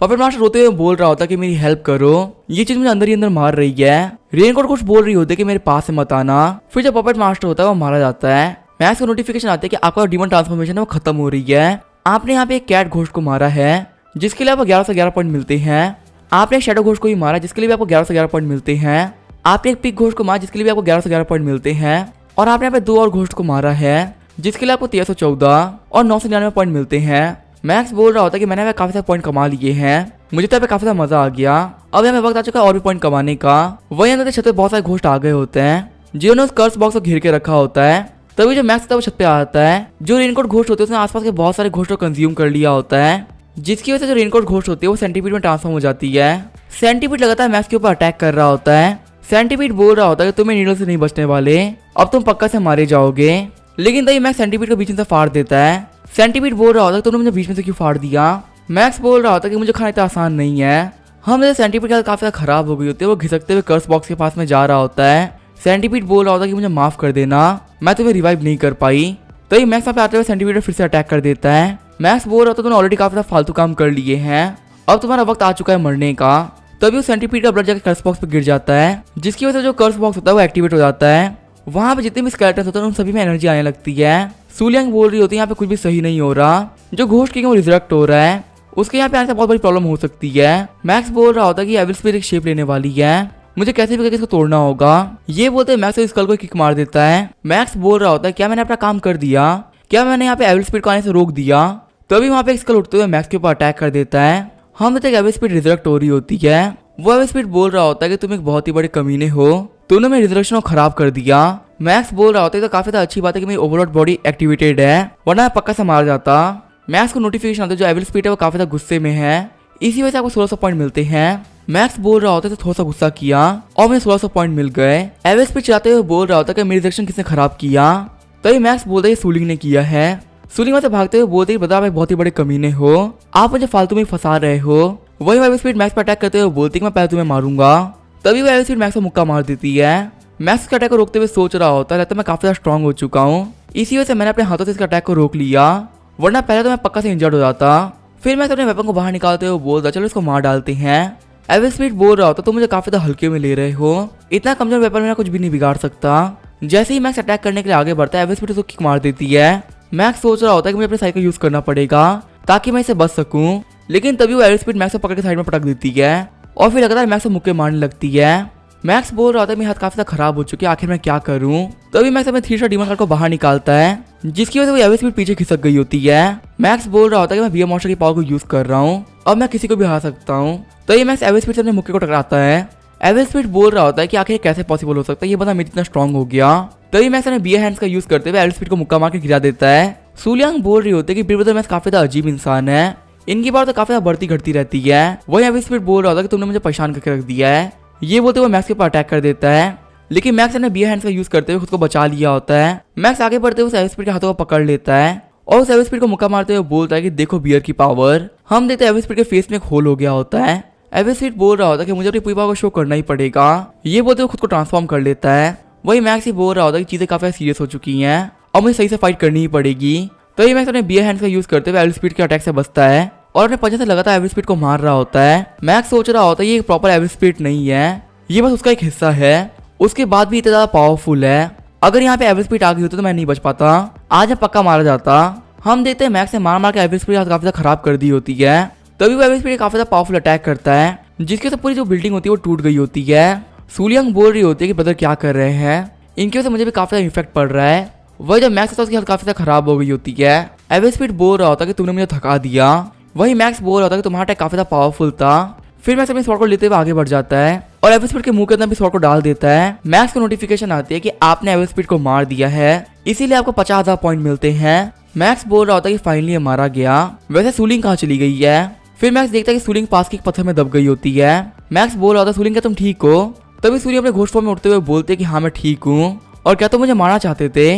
[SPEAKER 1] पपेट मास्टर रोते हुए बोल रहा होता है कि मेरी हेल्प करो, ये चीज मुझे अंदर ही अंदर मार रही है। रेनकोट घोष बोल रही होती है कि मेरे पास से मत आना। फिर जो पपेट मास्टर होता है वो मारा जाता है। मैक्स को नोटिफिकेशन आती है कि आपका डीमन ट्रांसफॉर्मेशन है वो खत्म हो रही है। आपने यहाँ पे एक कैट घोष को मारा है जिसके लिए आपको 11 से 11 पॉइंट मिलते हैं। आपने एक शैडो घोष को भी मारा जिसके लिए भी आपको 11 से 11 पॉइंट मिलते हैं। आपने एक पिग घोष को मारा जिसके लिए भी आपको 11 से 11 पॉइंट मिलते हैं। और आपने यहाँ पे 2 और घोष को मारा है जिसके लिए आपको 1314 और 999 पॉइंट मिलते हैं। मैक्स बोल रहा होता है कि मैंने काफी सारे पॉइंट कमा लिए हैं, मुझे तो यहाँ पे काफी सारा मजा आ गया। अब यहाँ पे वक्त आ चुका है और भी पॉइंट कमाने का। वही अंदर छत पे बहुत सारे घोष आ गए होते हैं जिन्होंने उस कर्स बॉक्स को घेर के रखा होता है। तभी जो मैक्स होता है वो छत पे आता है। जो रेनकोट घोष होते हैं उसने आसपास के बहुत सारे घोष को कंज्यूम कर लिया होता है, जिसकी वजह से जो रेनकोट घोष होती है वो सेंटीपीड में ट्रांसफॉर्म हो जाती है। सेंटीपीड लगातार मैक्स के ऊपर अटैक कर रहा होता है। सेंटीपीड बोल रहा होता है कि तुम्हें नीडल से नहीं बचने वाले, अब तुम पक्का से मारे जाओगे। लेकिन तभी मैक्स सेंटीपीड को बीच में से फाड़ देता है। सेंटीपीड बोल रहा होता है तुमने मुझे बीच में से क्यों फाड़ दिया। मैक्स बोल रहा होता है कि मुझे खाना इतना आसान नहीं है। हम जैसे सेंटीपीड की हालत काफी खराब हो गई होती है, वो घिसकते हुए कर्स बॉक्स के पास में जा रहा होता है। सेंटीपीड बोल रहा होता है कि मुझे माफ कर देना, मैं तुम्हें रिवाइव नहीं कर पाई। तभी मैक्स वहाँ पे आते हुए सेंटीपीड फिर से अटैक कर देता है। मैक्स बोल रहा होता है तुमने ऑलरेडी काफी फालतू काम कर लिए हैं, अब तुम्हारा वक्त आ चुका है मरने का। तभी उस सेंटीपीड का ब्लड जाकर कर्स बॉक्स पे गिर जाता है, जिसकी वजह से जो कर्स बॉक्स होता है वो एक्टिवेट हो जाता है। वहाँ पे जितने भी स्केलेटन्स होते हैं उन सभी में एनर्जी आने लगती है। सूलियांग बोल रही होती है यहाँ पे कुछ भी सही नहीं हो रहा, जो घोष की वो रिजरेक्ट हो रहा है, उसके यहाँ पे आने से बहुत बड़ी प्रॉब्लम हो सकती है। मैक्स बोल रहा होता है कि एविल स्पिरिट शेप लेने वाली है, मुझे कैसे भी करके इसको तोड़ना होगा। ये बोलते मैक्स इस स्कल को किक मार देता है। मैक्स बोल रहा होता है क्या मैंने अपना काम कर दिया, क्या मैंने यहाँ पे एविल स्पिरिट को आने से रोक दिया। तभी वहाँ पे एक स्कल उठते हुए मैक्स के ऊपर अटैक कर देता है। हम तक एविल स्पिरिट रिजरेक्ट हो रही होती है। वो एविल स्पिरिट बोल रहा होता है कि तुम एक बहुत ही बड़े कमीने हो, तुमने मेरे रिजरेक्शन को खराब कर दिया। मैक्स बोल रहा होता है तो काफी अच्छी बात है कि मेरी ओवरऑल बॉडी एक्टिवेटेड है, वरना मैं पक्का से मार जाता। मैक्स को नोटिफिकेशन आता है जो एविल स्पिरिट है वो काफी ज्यादा गुस्से में है, इसी वजह से आपको 1600 पॉइंट मिलते हैं। मैक्स बोल रहा होता है तो थोड़ा सा गुस्सा किया और मुझे 1600 पॉइंट मिल गए। एविल स्पिरिट चाहते हुए बोल रहा होता है कि मेरी रिजरेक्शन किसने खराब किया। तभी मैक्स बोलता है सूलिंग ने किया है। सूलिंग से भागते हुए बोलते ही बता आप बहुत ही बड़े कमीने हो, आप मुझे फालतू में फंसा रहे हो। वही एविल स्पिरिट मैक्स पर अटैक करते हुए बोलती कि मैं पहले तुम्हें मारूंगा। तभी वो एविल स्पिरिट मैक्स को मुक्का मार देती है। मैक्स के अटैक को रोकते हुए सोच रहा होता है लगता है मैं काफी ज्यादा स्ट्रांग हो चुका हूँ, इसी वजह से मैंने अपने हाथों से इसका अटैक को रोक लिया, वरना पहले तो मैं पक्का से इंजर्ड हो जाता। फिर मैक्स अपने वेपन को बाहर निकालते हुए बोलता चलो इसको मार डालते हैं। एविल स्पिरिट बोल रहा होता तुम मुझे काफी ज्यादा हल्के में ले रहे हो, इतना कमजोर वेपन मेरा कुछ भी नहीं बिगाड़ सकता। जैसे ही मैक्स अटैक करने के लिए आगे बढ़ता है एविल स्पिरिट उसको किक मार देती है। मैक्स सोच रहा होता है कि मुझे अपने साइकिल यूज करना पड़ेगा ताकि मैं इसे बच सकूं, लेकिन तभी वो एविल स्पिरिट मैक्स को पकड़ के साइड में पटक देती है और फिर लगातार मैक्स को मुक्के मारने लगती है। मैक्स बोल रहा होता है मेरे हाथ काफी खराब हो चुकी है, आखिर मैं क्या करूं। तभी मैक्स अपने 3 स्टार डीमन कार्ड को बाहर निकालता है, जिसकी वजह से वो एविल स्पिरिट पीछे खिसक गई होती है। मैक्स बोल रहा होता है कि मैं बीएम मॉन्स्टर की पावर को यूज कर रहा हूँ, अब मैं किसी को भी हरा सकता हूँ। तो ये मैक्स एविल स्पिरिट से अपने मुक्के को टकराता है। एविल स्पिरिट बोल रहा होता है कि आखिर कैसे पॉसिबल हो सकता है, ये बंदा मेरे इतना स्ट्रांग हो गया। तभी मैक्स अपने बियर हैंड्स का यूज करते हुए एविल स्पिरिट को मुक्का मार के गिरा देता है। सूलियांग बोल रही होती है कि बियर ब्रदर मैक्स काफी ज्यादा अजीब इंसान है, इनकी बात तो काफी ज्यादा बढ़ती घटती रहती है। वही एविल स्पिरिट बोल रहा होता है कि तुमने मुझे परेशान करके रख दिया है। ये बोलते हुए मैक्स के ऊपर अटैक कर देता है, लेकिन मैक्स ने बियर हैंड्स का यूज करते हुए खुद को बचा लिया होता है। मैक्स आगे बढ़ते हुए उस एविल स्पिरिट के हाथों को पकड़ लेता है और उस एविल स्पिरिट को मुक्का मारते हुए बोलता है कि देखो बियर की पावर। हम देखते हैं एविल स्पिरिट के फेस में एक होल हो गया होता है। एविल स्पिरिट बोल रहा होता है कि मुझे अपनी पूरी पावर को शो करना ही पड़ेगा। ये बोलते हुए खुद को ट्रांसफॉर्म कर लेता है। वही मैक्स ही बोल रहा होता है कि चीजें काफी सीरियस हो चुकी हैं और मुझे सही से फाइट करनी ही पड़ेगी। तो ये मैक्स अपने बियर हैंड्स का यूज करते हुए एविल स्पिरिट के अटैक से बचता है और अपने पंजे से लगातार एविल स्पिरिट को मार रहा होता है। मैक्स सोच रहा होता है ये एक प्रॉपर एविल स्पिरिट नहीं है, ये बस उसका एक हिस्सा है, उसके बाद भी इतना ज्यादा पावरफुल है। अगर यहाँ पे एविल स्पिरिट आ गई होती तो मैं नहीं बच पाता, आज मैं पक्का मारा जाता। हम देखते हैं मैक्स ने मार मार के एविल स्पिरिट काफी ज्यादा खराब कर दी होती है। तभी वो एविल स्पिरिट काफी ज्यादा पावरफुल अटैक करता है, जिसके से पूरी जो बिल्डिंग होती है वो टूट गई होती है। सूलियांग बोल रही होती है कि ब्रदर क्या कर रहे हैं, इनकी वजह से मुझे भी काफी ज्यादा इफेक्ट पड़ रहा है। वही जब मैक्स होता है उसकी हालत काफी ज्यादा खराब हो गई होती है। एवेस्पीड बोल रहा होता है कि तुमने मुझे थका दिया। वही मैक्स बोल रहा होता है कि तुम्हारा अटैक काफी ज्यादा पावरफुल था। फिर मैक्स अपने स्वॉर्ड को लेते हुए आगे बढ़ जाता है और एवेस्पीड के मुंह के अंदर भी स्वॉर्ड को डाल देता है। मैक्स को नोटिफिकेशन आती है कि आपने एवेस्पीड को मार दिया है, इसीलिए आपको 50,000 पॉइंट मिलते हैं। मैक्स बोल रहा होता है कि फाइनली मारा गया। वैसे सूलिंग कहाँ चली गई है? फिर मैक्स देखता है कि सूलिंग पास के एक पत्थर में दब गई होती है। मैक्स बोल रहा होता है सूलिंग क्या तुम ठीक हो? तभी सूलिंग अपने घोस्ट फॉर्म में उठते हुए बोलते हैं कि हाँ मैं ठीक हूँ, और क्या तुम मुझे मारना चाहते थे?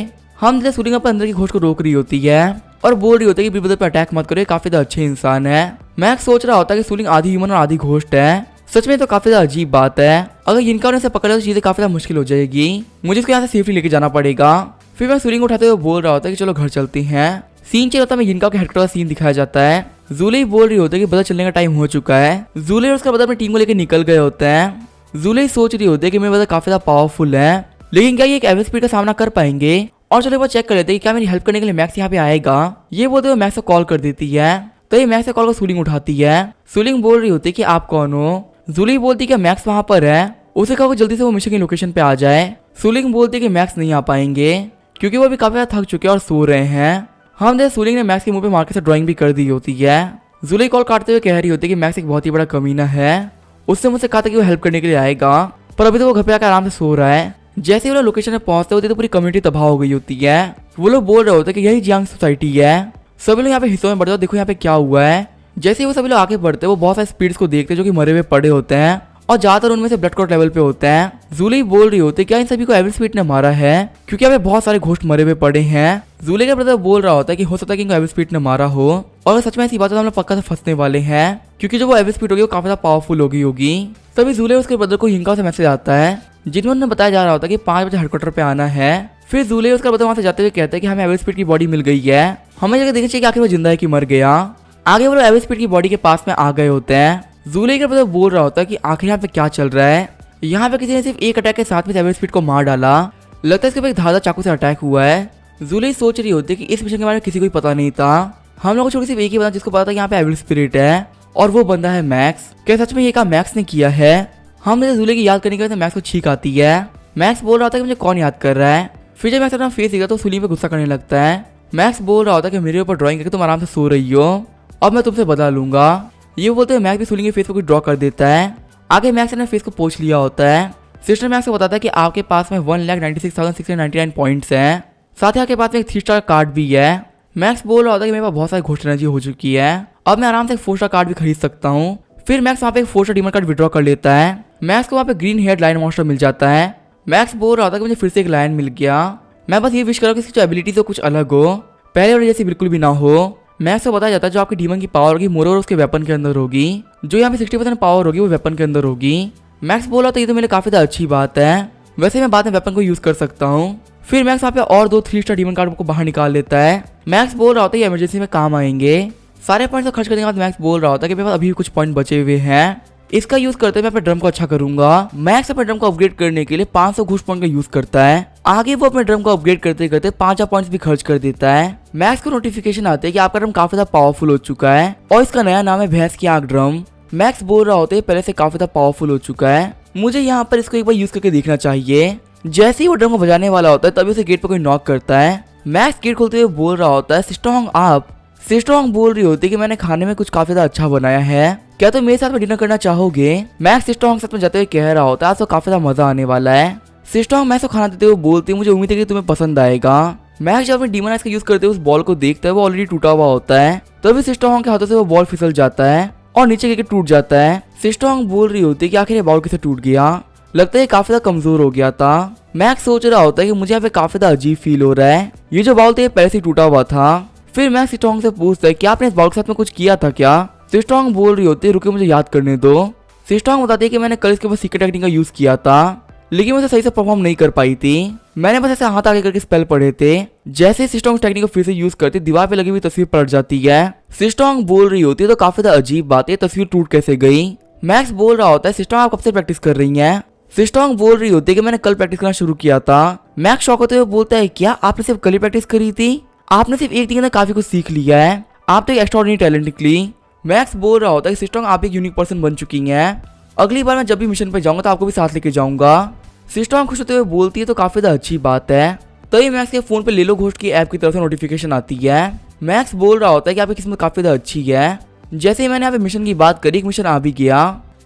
[SPEAKER 1] हम जैसे सूलिंग अपने अंदर की घोस्ट को रोक रही होती है और बोल रही होती है कि ब्रदर पे अटैक मत करो, काफी ज्यादा अच्छे इंसान है। मैक्स सोच रहा होता है कि सूलिंग आधी ह्यूमन और आधी घोस्ट है। सच में तो काफी ज्यादा अजीब बात है। अगर इनका उन्हें पकड़े तो चीजें काफी ज्यादा मुश्किल हो जाएगी। मुझे इसको यहाँ से सेफली लेके जाना पड़ेगा। फिर मैं सूलिंग उठाते हुए बोल रहा होता है कि चलो घर चलते हैं। सीन चल होता है, इनका के हेडक्वार्टर का सीन दिखाया जाता है। जूली बोल रही होती है कि बदल चलने का टाइम हो चुका है। जूली और उसका बदल अपनी टीम को लेकर निकल गए होते हैं। जूली सोच रही होती है कि मेरे बदल काफी ज्यादा पावरफुल है, लेकिन क्या ये एक एवेस्पीड का सामना कर पाएंगे? और चलो एक बार चेक कर लेते हैं कि क्या मेरी हेल्प करने के लिए मैक्स यहाँ पे आएगा। ये बोलते हुए मैक्स को कॉल कर देती है, तो ये मैक्स का कॉल को सूलिंग उठाती है। सूलिंग बोल रही होती है कि आप कौन हो? जूली बोलती है कि मैक्स वहां पर है, उसे कहो जल्दी से वो मिशन की लोकेशन पे आ जाए। सूलिंग बोलती है कि मैक्स नहीं आ पाएंगे क्योंकि वो अभी काफी ज्यादा थक चुके हैं और सो रहे हैं। हम जैसे सूलिंग ने मैक्स के मुंह पे मार्कर से ड्राइंग भी कर दी होती है। जूली कॉल काटते हुए कह रही होती है कि मैक्स एक बहुत ही बड़ा कमीना है, उससे मुझसे कहा था कि वो हेल्प करने के लिए आएगा, पर अभी तो वो घर पे आकर आराम से सो रहा है। जैसे ही वो लोग लोकेशन पे पहुंचते होते तो पूरी कम्युनिटी तबाह हो गई होती है। वो लोग बोल रहे होते हैं कि यही जियांग सोसाइटी है। सभी लोग यहाँ पे हिस्सों में बढ़ते, देखो यहाँ पे क्या हुआ है। जैसे ही वो सभी लोग आगे बढ़ते हैं वो बहुत सारे स्पीड्स को देखते हैं जो कि मरे हुए पड़े होते हैं और ज्यादातर उनमें से ब्लड क्लॉट लेवल पे होते हैं। जूली बोल रही होती है क्या इन सभी को एवेस्पीड ने मारा है, क्योंकि यहाँ पे बहुत सारे घोस्ट मरे हुए पड़े हैं। जूली का ब्रदर बोल रहा होता है कि हो सकता है कि इनको एवेस्पीड ने मारा हो, और सच में ऐसी बात है तो हम लोग पक्का से फंसने वाले हैं, क्योंकि जो वो एवेस्पीड होगी वो काफी ज्यादा पावरफुल होगी। तभी जूली और उसके ब्रदर को हिंका से मैसेज आता है जिनमें उन्हें बताया जा रहा होता है कि 5 बजे हेडक्वार्टर पे आना है। फिर जूली उसका ब्रदर वहां से जाते हुए कहते हैं कि हमें एवेस्पीड की बॉडी मिल गई है, हमें जगह देखना चाहिए कि आखिर वो जिंदा है कि मर गया। आगे वो लोग एवेस्पीड की बॉडी के पास में आ गए होते हैं। जूली का ब्रदर बोल रहा होता है कि आखिर यहाँ पे क्या चल रहा है। यहाँ पे किसी ने सिर्फ एक अटैक के साथ में एवेस्पीड को मार डाला, लगता है इसके ऊपर एक धारदार चाकू से अटैक हुआ है। जूली सोच रही होती है कि इस मिशन के बारे में किसी को भी पता नहीं था, हम लोगों को सिर्फ एक ही बंदा जिसको पता था कि यहाँ पे एविल स्पिरिट है, और वो बंदा है मैक्स। क्या सच में ये काम मैक्स ने किया है? हम जूली की याद करने के बाद मैक्स को छींक आती है। मैक्स बोल रहा था कि मुझे कौन याद कर रहा है। फिर जब मैक्स अपना फेस दिखा तो सूली पे गुस्सा करने लगता है। मैक्स बोल रहा होता है कि मेरे ऊपर ड्राइंग करके तुम आराम से सो रही हो, अब मैं तुमसे बदला लूंगा। ये बोलते हुए मैक्स भी सूली के फेस पर कुछ ड्रॉ कर देता है। आगे मैक्स ने फेस को पोंछ लिया होता है। सिस्टर मैक्स को बताता है कि आपके पास में 1,96,699 पॉइंट्स हैं, साथ ही आपके पास में एक 3 स्टार कार्ड भी है। मैक्स बोल रहा होता है कि मेरे पास बहुत सारी घोस्ट एनर्जी हो चुकी है, अब मैं आराम से एक 4 स्टार कार्ड भी खरीद सकता हूँ। फिर मैक्स वहाँ पे एक 4 स्टार डीमन कार्ड विड्रॉ कर लेता है। मैक्स को वहाँ पे ग्रीन हेयर लायन मॉन्स्टर मिल जाता है। मैक्स बोल रहा था कि मुझे फिर से एक लायन मिल गया, मैं बस ये विश कर रहा हूँ कि इसकी जो एबिलिटीज हो कुछ अलग हो, पहले वाली जैसी बिल्कुल भी ना हो। मैक्स को बताया जाता है जो आपकी डीमन की पावर होगी मोर और उसके वेपन के अंदर होगी, जो यहाँ पे 60% पावर होगी वो वेपन के अंदर होगी। मैक्स बोला तो ये तो मेरे काफी ज्यादा अच्छी बात है, वैसे मैं बाद में वेपन को यूज कर सकता हूँ। फिर मैक्स वहाँ पे और 2 3 स्टार डीमन कार्ड को बाहर निकाल लेता है। मैक्स बोल रहा होता है ये इमरजेंसी में काम आएंगे। सारे पॉइंट्स खर्च करने के बाद मैक्स बोल रहा होता है कि मेरे पास अभी भी कुछ पॉइंट बचे हुए हैं, इसका यूज करते मैं अपने ड्रम को अच्छा करूंगा। मैक्स अपने ड्रम को अपग्रेड करने के लिए 500 घूस पॉइंट का यूज करता है। आगे वो अपने ड्रम को अपग्रेड करते करते 5,000 पॉइंट्स भी खर्च कर देता है। मैक्स को नोटिफिकेशन आते है कि आपका ड्रम काफी ज्यादा पावरफुल हो चुका है और इसका नया नाम है भैंस की आंख ड्रम। मैक्स बोल रहा होता है पहले से काफी ज्यादा पावरफुल हो चुका है, मुझे यहाँ पर इसको एक बार यूज करके देखना चाहिए। जैसे ही वो ड्रम को बजाने वाला होता है तभी उसे गेट पर कोई नॉक करता है। मैक्स गेट खोलते हुए बोल रहा होता है सिस्टोंग आप। सिस्टोंग बोल रही होती है कि मैंने खाने में कुछ काफी ज्यादा अच्छा बनाया है, क्या तो मेरे साथ में डिनर करना चाहोगे? मैक्स सिस्टोंग साथ में जाते हुए कह रहा होता है आज तो काफी ज्यादा मजा आने वाला है। सिस्टोंग मैक्स को खाना देते हुए बोलती है मुझे उम्मीद है कि तुम्हें पसंद आएगा। मैक्स जब अपने डीमन आइज का यूज करते हुए उस बॉल को देखता है वो ऑलरेडी टूटा हुआ होता है, तभी सिस्टोंग के हाथों से वो बॉल फिसल जाता है और नीचे गिरकर टूट जाता है। सिस्टोंग बोल रही होती है कि आखिर ये बॉल कैसे टूट गया, लगता है काफी ज्यादा कमजोर हो गया था। मैक्स सोच रहा होता है कि मुझे यहाँ पे काफी ज्यादा अजीब फील हो रहा है, ये जो बॉल था ये पहले से टूटा हुआ था। फिर मैक्स सिस्टोंग से पूछता है कि आपने इस बॉल के साथ में कुछ किया था क्या? सिस्टोंग बोल रही होती है रुके मुझे याद करने दो। सिस्टोंग बताती है कि मैंने कल इसके ऊपर सीक्रेट टेक्निक का यूज किया था, लेकिन मुझे सही से परफॉर्म नहीं कर पाई थी, मैंने बस ऐसे हाथ आगे करके स्पेल पढ़े थे। जैसे सिस्टोंग टेक्निक को फिर से यूज करती दीवार पे लगी हुई तस्वीर पलट जाती है। सिस्टोंग बोल रही होती है तो काफी ज्यादा अजीब बात है, तस्वीर टूट कैसे गई? मैक्स बोल रहा होता है सिस्टोंग आप कब से प्रैक्टिस कर रही हैं? सिस्टोंग बोल रही होती है कि मैंने कल प्रैक्टिस करना शुरू किया था। मैक्स शॉक होते हुए बोलता है क्या आपने सिर्फ कल ही प्रैक्टिस करी थी? आपने सिर्फ एक दिन के अंदर काफी कुछ सीख लिया है, आप तो एक एक्स्ट्राऑर्डिनरी टैलेंट निकली। मैक्स बोल रहा होता है कि सिस्टोंग आप एक यूनिक पर्सन बन चुकी हैं, अगली बार मैं जब भी मिशन पे जाऊंगा तो आपको भी साथ लेके जाऊंगा। सिस्टोंग खुश होते हुए बोलती है तो काफी ज्यादा अच्छी बात है, तभी मैक्स के फोन पे ले लो घोस्ट की ऐप की तरफ से नोटिफिकेशन आती है। मैक्स बोल रहा होता है कि आपकी किस्मत काफी ज्यादा अच्छी है। जैसे ही मैंने यहाँ पे मिशन की बात करी, एक मिशन आ भी गया।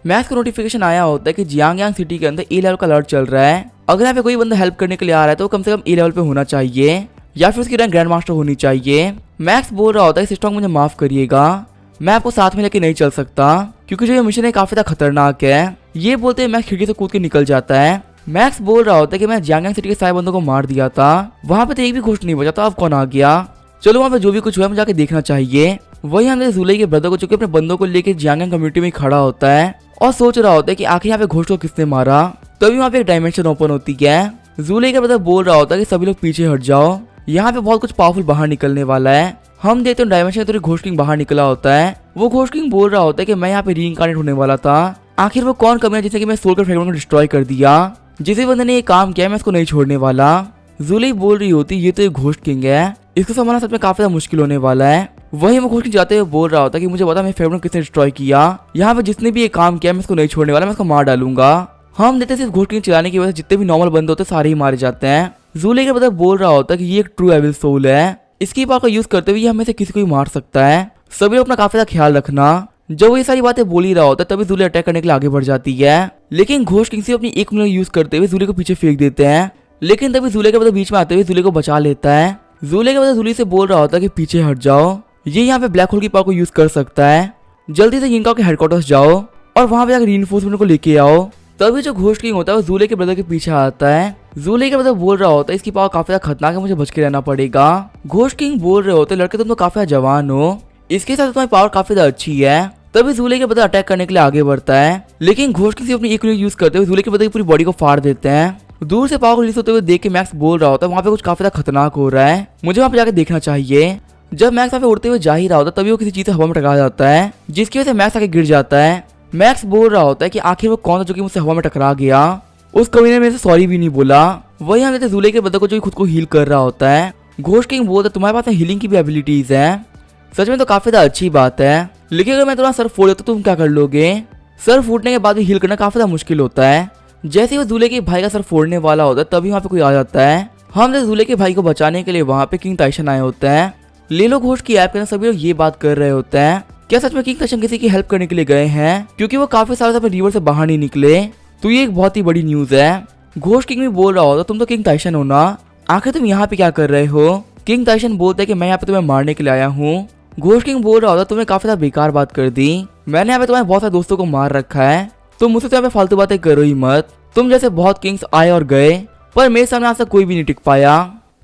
[SPEAKER 1] मैक्स को नोटिफिकेशन आया होता है कि जियांग सिटी के अंदर ए लेवल का अलर्ट चल रहा है। अगर यहाँ पे कोई बंदा हेल्प करने के लिए आ रहा है तो कम से कम ए लेवल पे होना चाहिए या फिर उसकी रैंक ग्रैंड मास्टर होनी चाहिए। मैक्स बोल रहा होता है कि सिस्टम मुझे माफ करिएगा, मैं आपको साथ में लेके नहीं चल सकता क्योंकि जो ये मिशन है काफी ज्यादा खतरनाक है। ये बोलते मैक्स खिड़की से कूद के निकल जाता है। मैक्स बोल रहा होता है कि मैं जियांग सिटी के सारे बंदों को मार दिया था, वहां पे तो एक भी घोस्ट नहीं बचा था, अब कौन आ गया? चलो वहाँ पे जो भी कुछ हुआ मुझे जाके देखना चाहिए। वही हमने जुलाई के ब्रदर को जो कि अपने बंदों को लेकर जियांग कम्युनिटी में खड़ा होता है और सोच रहा होता है कि आखिर यहाँ पे घोस्ट को किसने मारा। तभी वहाँ पे एक डायमेंशन ओपन होती है। जुलाई का ब्रदर बोल रहा होता है कि सभी लोग पीछे हट जाओ, यहाँ पे बहुत कुछ पावरफुल बाहर निकलने वाला है। हम देखते हैं डायमेंशन तो घोस्ट किंग बाहर निकला होता है। वो घोस्ट किंग बोल रहा होता है कि मैं यहाँ पे रीइंकार्नेट होने वाला था। आखिर वो कौन कमी है जिसने कि मैं सोल के फ्रेगमेंट को डिस्ट्रॉय कर दिया? जिस बंदे ने ये काम किया मैं इसको नहीं छोड़ने वाला। जुलाई बोल रही होती ये तो एक घोस्ट किंग है, इसको संभालना सच में काफी ज्यादा मुश्किल होने वाला है। वही वो घोस्ट किंग जाते हुए बोल रहा होता है कि मुझे पता मैं फेवरेट किसने डिस्ट्रॉय किया, यहाँ पे जिसने भी ये काम किया मैं इसको नहीं छोड़ने वाला, मैं इसको मार डालूंगा। हम देखते सिर्फ घोस्ट किंग चलाने की वजह से जितने भी नॉर्मल बंदे होते सारे ही मारे जाते हैं। जुलाई का ब्रदर बोल रहा होता है कि ये एक ट्रू एविल सोल है, इसकी पावर का यूज करते हुए हमें से किसी को भी मार सकता है। सभी लोग अपना काफी ज्यादा ख्याल रखना। जब वो ये सारी बातें बोल ही रहा होता है तभी जुलाई अटैक करने के लिए आगे बढ़ जाती है, लेकिन घोस्ट किंग से अपनी एक मिनट यूज करते हुए जुलाई को पीछे फेंक देते हैं। लेकिन तभी जुलाई का ब्रदर बीच में आते हुए जुलाई को बचा लेता है। जुलाई का ब्रदर जुलाई से बोल रहा होता है कि पीछे हट जाओ, ये यहाँ पे ब्लैक होल की पावर को यूज कर सकता है, जल्दी से यिंका के हेडक्वार्टर्स जाओ और वहां पे जाकर रीइंफोर्समेंट को लेके आओ। तभी जो घोस्ट किंग होता है वो जुलाई के ब्रदर के पीछे आता है। जुलाई का ब्रदर बोल रहा होता है इसकी पावर काफी ज्यादा खतरनाक है, मुझे बच के रहना पड़ेगा। घोस्ट किंग बोल रहे होते लड़के तुम तो काफी जवान हो, इसके साथ तुम्हारी पावर काफी ज्यादा अच्छी है। तभी जुलाई के ब्रदर अटैक करने के लिए आगे बढ़ता है, लेकिन घोस्ट किंग अपनी एक यूज करते हुए जुलाई के ब्रदर की पूरी बॉडी को फाड़ देते हैं। दूर से पावर रिलीज होते हुए देख के मैक्स बोल रहा होता है वहाँ पे कुछ काफी ज्यादा खतरनाक हो रहा है, मुझे वहाँ पे जाकर देखना चाहिए। जब मैक्स वहाँ पे उड़ते हुए जा ही रहा होता है तभी वो किसी चीज से हवा में टकरा जाता है, जिसकी वजह से मैक्स आके गिर जाता है। मैक्स बोल रहा होता है कि आखिर वो कौन था जो कि मुझसे हवा में टकरा गया, उस कमीने ने मेरे से सॉरी भी नहीं बोला। वही हम जुलाई के ब्रदर को जो खुद को हील कर रहा होता है। घोस्ट किंग बोलता है तुम्हारे पास हीलिंग की भी एबिलिटीज है, सच में तो काफी ज्यादा अच्छी बात है, लेकिन अगर मैं तुम्हारा सर फोड़ देता तो तुम क्या कर लोगे? सर फूटने के बाद भी हील करना काफी ज्यादा मुश्किल होता है। जैसे ही वो जुलाई के भाई का सर फोड़ने वाला होता है तभी वहाँ पे कोई आ जाता है। हम जुलाई के भाई को बचाने के लिए वहाँ पे किंग ताइशन आए होते हैं। ले लो घोस्ट की ऐप के अंदर सभी लोग ये बात कर रहे होते हैं, क्या सच में किंग ताइशन किसी की हेल्प करने के लिए गए हैं? क्योंकि वो काफी सालों से अपने रिवर से बाहर नहीं निकले, तो ये एक बहुत ही बड़ी न्यूज है। घोस्ट किंग भी बोल रहा होता तुम तो किंग ताइशन हो ना, आखिर तुम यहाँ पे क्या कर रहे हो? किंग ताइशन बोलते है कि मैं यहाँ पे तुम्हें मारने के लिए आया हूँ। घोस्ट किंग बोल रहा होता तुमने काफी ज्यादा बेकार बात कर दी, मैंने यहाँ पे तुम्हारे बहुत सारे दोस्तों को मार रखा है, तुम मुझसे तो यहाँ पे फालतू बातें करो ही मत। तुम जैसे बहुत किंग्स आए और गए पर मेरे सामने आज तक कोई भी नहीं टिक पाया।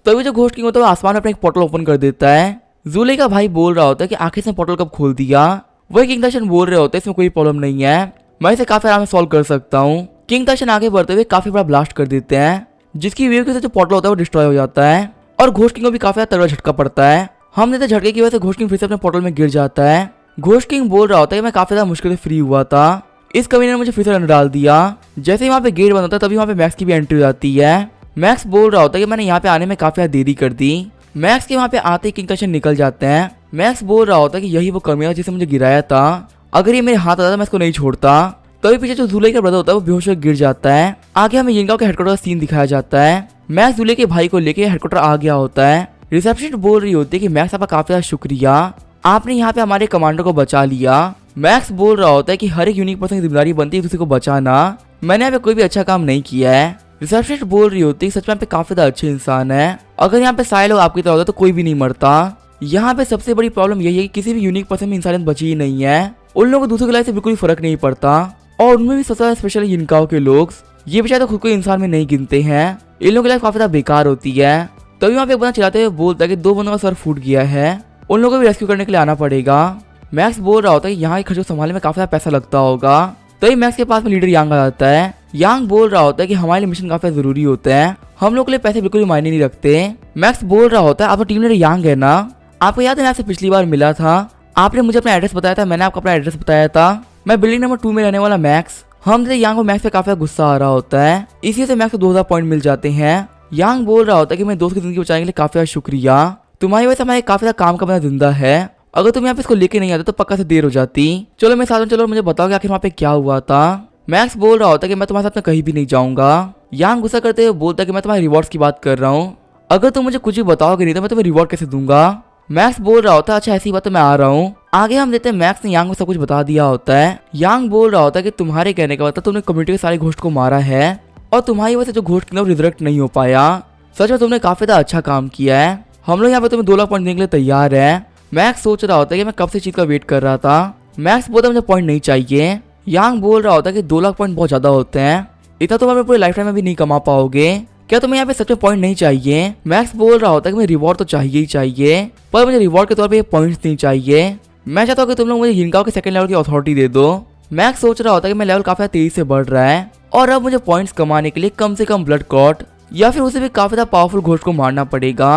[SPEAKER 1] तभी जो घोस्ट किंग होता है वो आसमान में अपना एक पोर्टल ओपन कर देता है। जुलाई का भाई बोल रहा होता है कि आखिर से पोर्टल कब खोल दिया? वही किंग ताइशन बोल रहे होते हैं इसमें कोई प्रॉब्लम नहीं है, मैं इसे काफी आराम से सॉल्व कर सकता हूँ। किंग ताइशन आगे बढ़ते हुए काफी बड़ा ब्लास्ट कर देते हैं, जिसकी वेव की वजह से जो पोर्टल होता है वो डिस्ट्रॉय हो जाता है और घोस्ट किंग को भी काफी तगड़ा झटका पड़ता है। हम देते झटके की वजह से घोस्ट किंग फिर से अपने पोर्टल में गिर जाता है। घोस्ट किंग बोल रहा होता है कि मैं काफी ज्यादा मुश्किल से फ्री हुआ था, इस कमीने ने मुझे फिर से अंदर डाल दिया। जैसे ही वहाँ पे गेट बंद होता है तभी वहाँ पे मैक्स की भी एंट्री हो जाती है। मैक्स बोल रहा होता है कि मैंने यहाँ पे आने में काफी ज्यादा देरी कर दी। मैक्स के वहाँ पे आते ही किंग ताइशन निकल जाते हैं। मैक्स बोल रहा होता है कि यही वो कमीना जिसे मुझे गिराया था, अगर ये मेरे हाथ आता था मैं इसको नहीं छोड़ता। तभी पीछे जो जुलाई का ब्रदर होता है वो बेहोश होकर गिर जाता है। आगे हमें यिंका के हेडक्वार्टर का सीन दिखाया जाता है। मैक्स जुलाई के भाई को लेके हेडक्वार्टर आ गया होता है। रिसेप्शनिस्ट बोल रही होती है कि मैक्स आपका काफी ज्यादा शुक्रिया, आपने यहाँ पे हमारे कमांडर को बचा लिया। मैक्स बोल रहा होता है कि हर एक यूनिक पर्सन की जिम्मेदारी बनती है किसी को बचाना, मैंने यहाँ पे कोई भी अच्छा काम नहीं किया है। रिसेप्शनिस्ट बोल रही होती है सच में यहाँ पे काफी ज्यादा अच्छे इंसान है, अगर यहाँ पे सारे लोग आपकी तरह होते तो कोई भी नहीं मरता। यहाँ पे सबसे बड़ी प्रॉब्लम यही है कि किसी भी यूनिक पर्सन में इंसानियत बची ही नहीं है, उन लोगों को दूसरों की लाइफ से बिल्कुल फर्क नहीं पड़ता और उनमें भी सबसे ज्यादा स्पेशल यिनकाओ के लोग, ये बेचारे तो खुद को इंसान में नहीं गिनते हैं, इन लोगों की लाइफ काफी ज्यादा बेकार होती है। तभी वहाँ पे एक बंदा चिल्लाते हुए बोलता है कि 2 बंदों का सर फूट गया है, उन लोगों को भी रेस्क्यू करने के लिए आना पड़ेगा। मैक्स बोल रहा होता है कि यहाँ के खर्चों संभालने में काफी ज्यादा पैसा लगता होगा। तभी मैक्स के पास में लीडर यांग आ जाता है। यांग बोल रहा होता है कि हमारे लिए मिशन काफी जरूरी होते हैं, हम लोग के लिए पैसे बिल्कुल भी मायने नहीं रखते। मैक्स बोल रहा होता है आपका टीम लीडर यांग है ना, आपको याद है मैं आपसे पिछली बार मिला था, आपने मुझे अपना एड्रेस बताया था, मैंने आपको अपना एड्रेस बताया था, मैं बिल्डिंग नंबर 2 में रहने वाला मैक्स। हम यांग को मैक्स पे काफी गुस्सा आ रहा होता है, इसी से मैक्स को 2000 पॉइंट मिल जाते हैं। यांग बोल रहा होता है कि मेरे दोस्त की जिंदगी बचाने के लिए काफी ज्यादा शुक्रिया, तुम्हारी वजह से हमारे काफी ज्यादा काम का बंदा जिंदा है, अगर तुम यहाँ पे इसको लेके नहीं आते तो पक्का से देर हो जाती। चलो मैं साथ में चलो और मुझे बताओ कि आखिर वहाँ पे क्या हुआ था। मैक्स बोल रहा होता है कि मैं तुम्हारे साथ में कहीं भी नहीं जाऊंगा। यांग गुस्सा करते हुए बोलता है कि मैं तुम्हारे रिवॉर्ड्स की बात कर रहा हूँ, अगर तुम मुझे कुछ भी बताओगे नहीं तो मैं तुम्हें रिवॉर्ड कैसे दूंगा। मैक्स बोल रहा होता है अच्छा ऐसी बात तो मैं आ रहा हूँ। आगे हम देखते हैं मैक्स ने यांग को सब कुछ बता दिया होता है। यांग बोल रहा होता है कि तुम्हारे कहने का मतलब तुमने कम्युनिटी के सारे घोस्ट को मारा है और तुम्हारी वजह से जो घोस्ट किंगडम रिजरेक्ट नहीं हो पाया। सच में तुमने काफी ज्यादा अच्छा काम किया है। हम लोग यहाँ पे तुम्हें 2 लाख पॉइंट देने के लिए तैयार है। मैक्स सोच रहा होता है कि मैं कब से चीज का वेट कर रहा था। मैक्स बोलता है मुझे पॉइंट नहीं चाहिए। यांग बोल रहा होता है कि 2 लाख पॉइंट बहुत ज्यादा होते हैं, इतना तो मैं पूरी लाइफ टाइम में भी नहीं कमा पाओगे। क्या तुम्हें यहाँ पे सच में पॉइंट नहीं चाहिए। मैक्स बोल रहा होता है कि मुझे रिवॉर्ड तो चाहिए ही चाहिए, पर मुझे रिवॉर्ड के तौर पे पॉइंट्स नहीं चाहिए। मैं चाहता हूँ कि तुम लोग मुझे हिंगाओ के सेकंड लेवल की अथॉरिटी दे दो। मैक्स सोच रहा होता है कि मैं लेवल काफी तेजी से बढ़ रहा है और अब मुझे पॉइंट्स कमाने के लिए कम से कम ब्लड क्लॉट या फिर उसे भी काफी ज्यादा पावरफुल घोस्ट को मारना पड़ेगा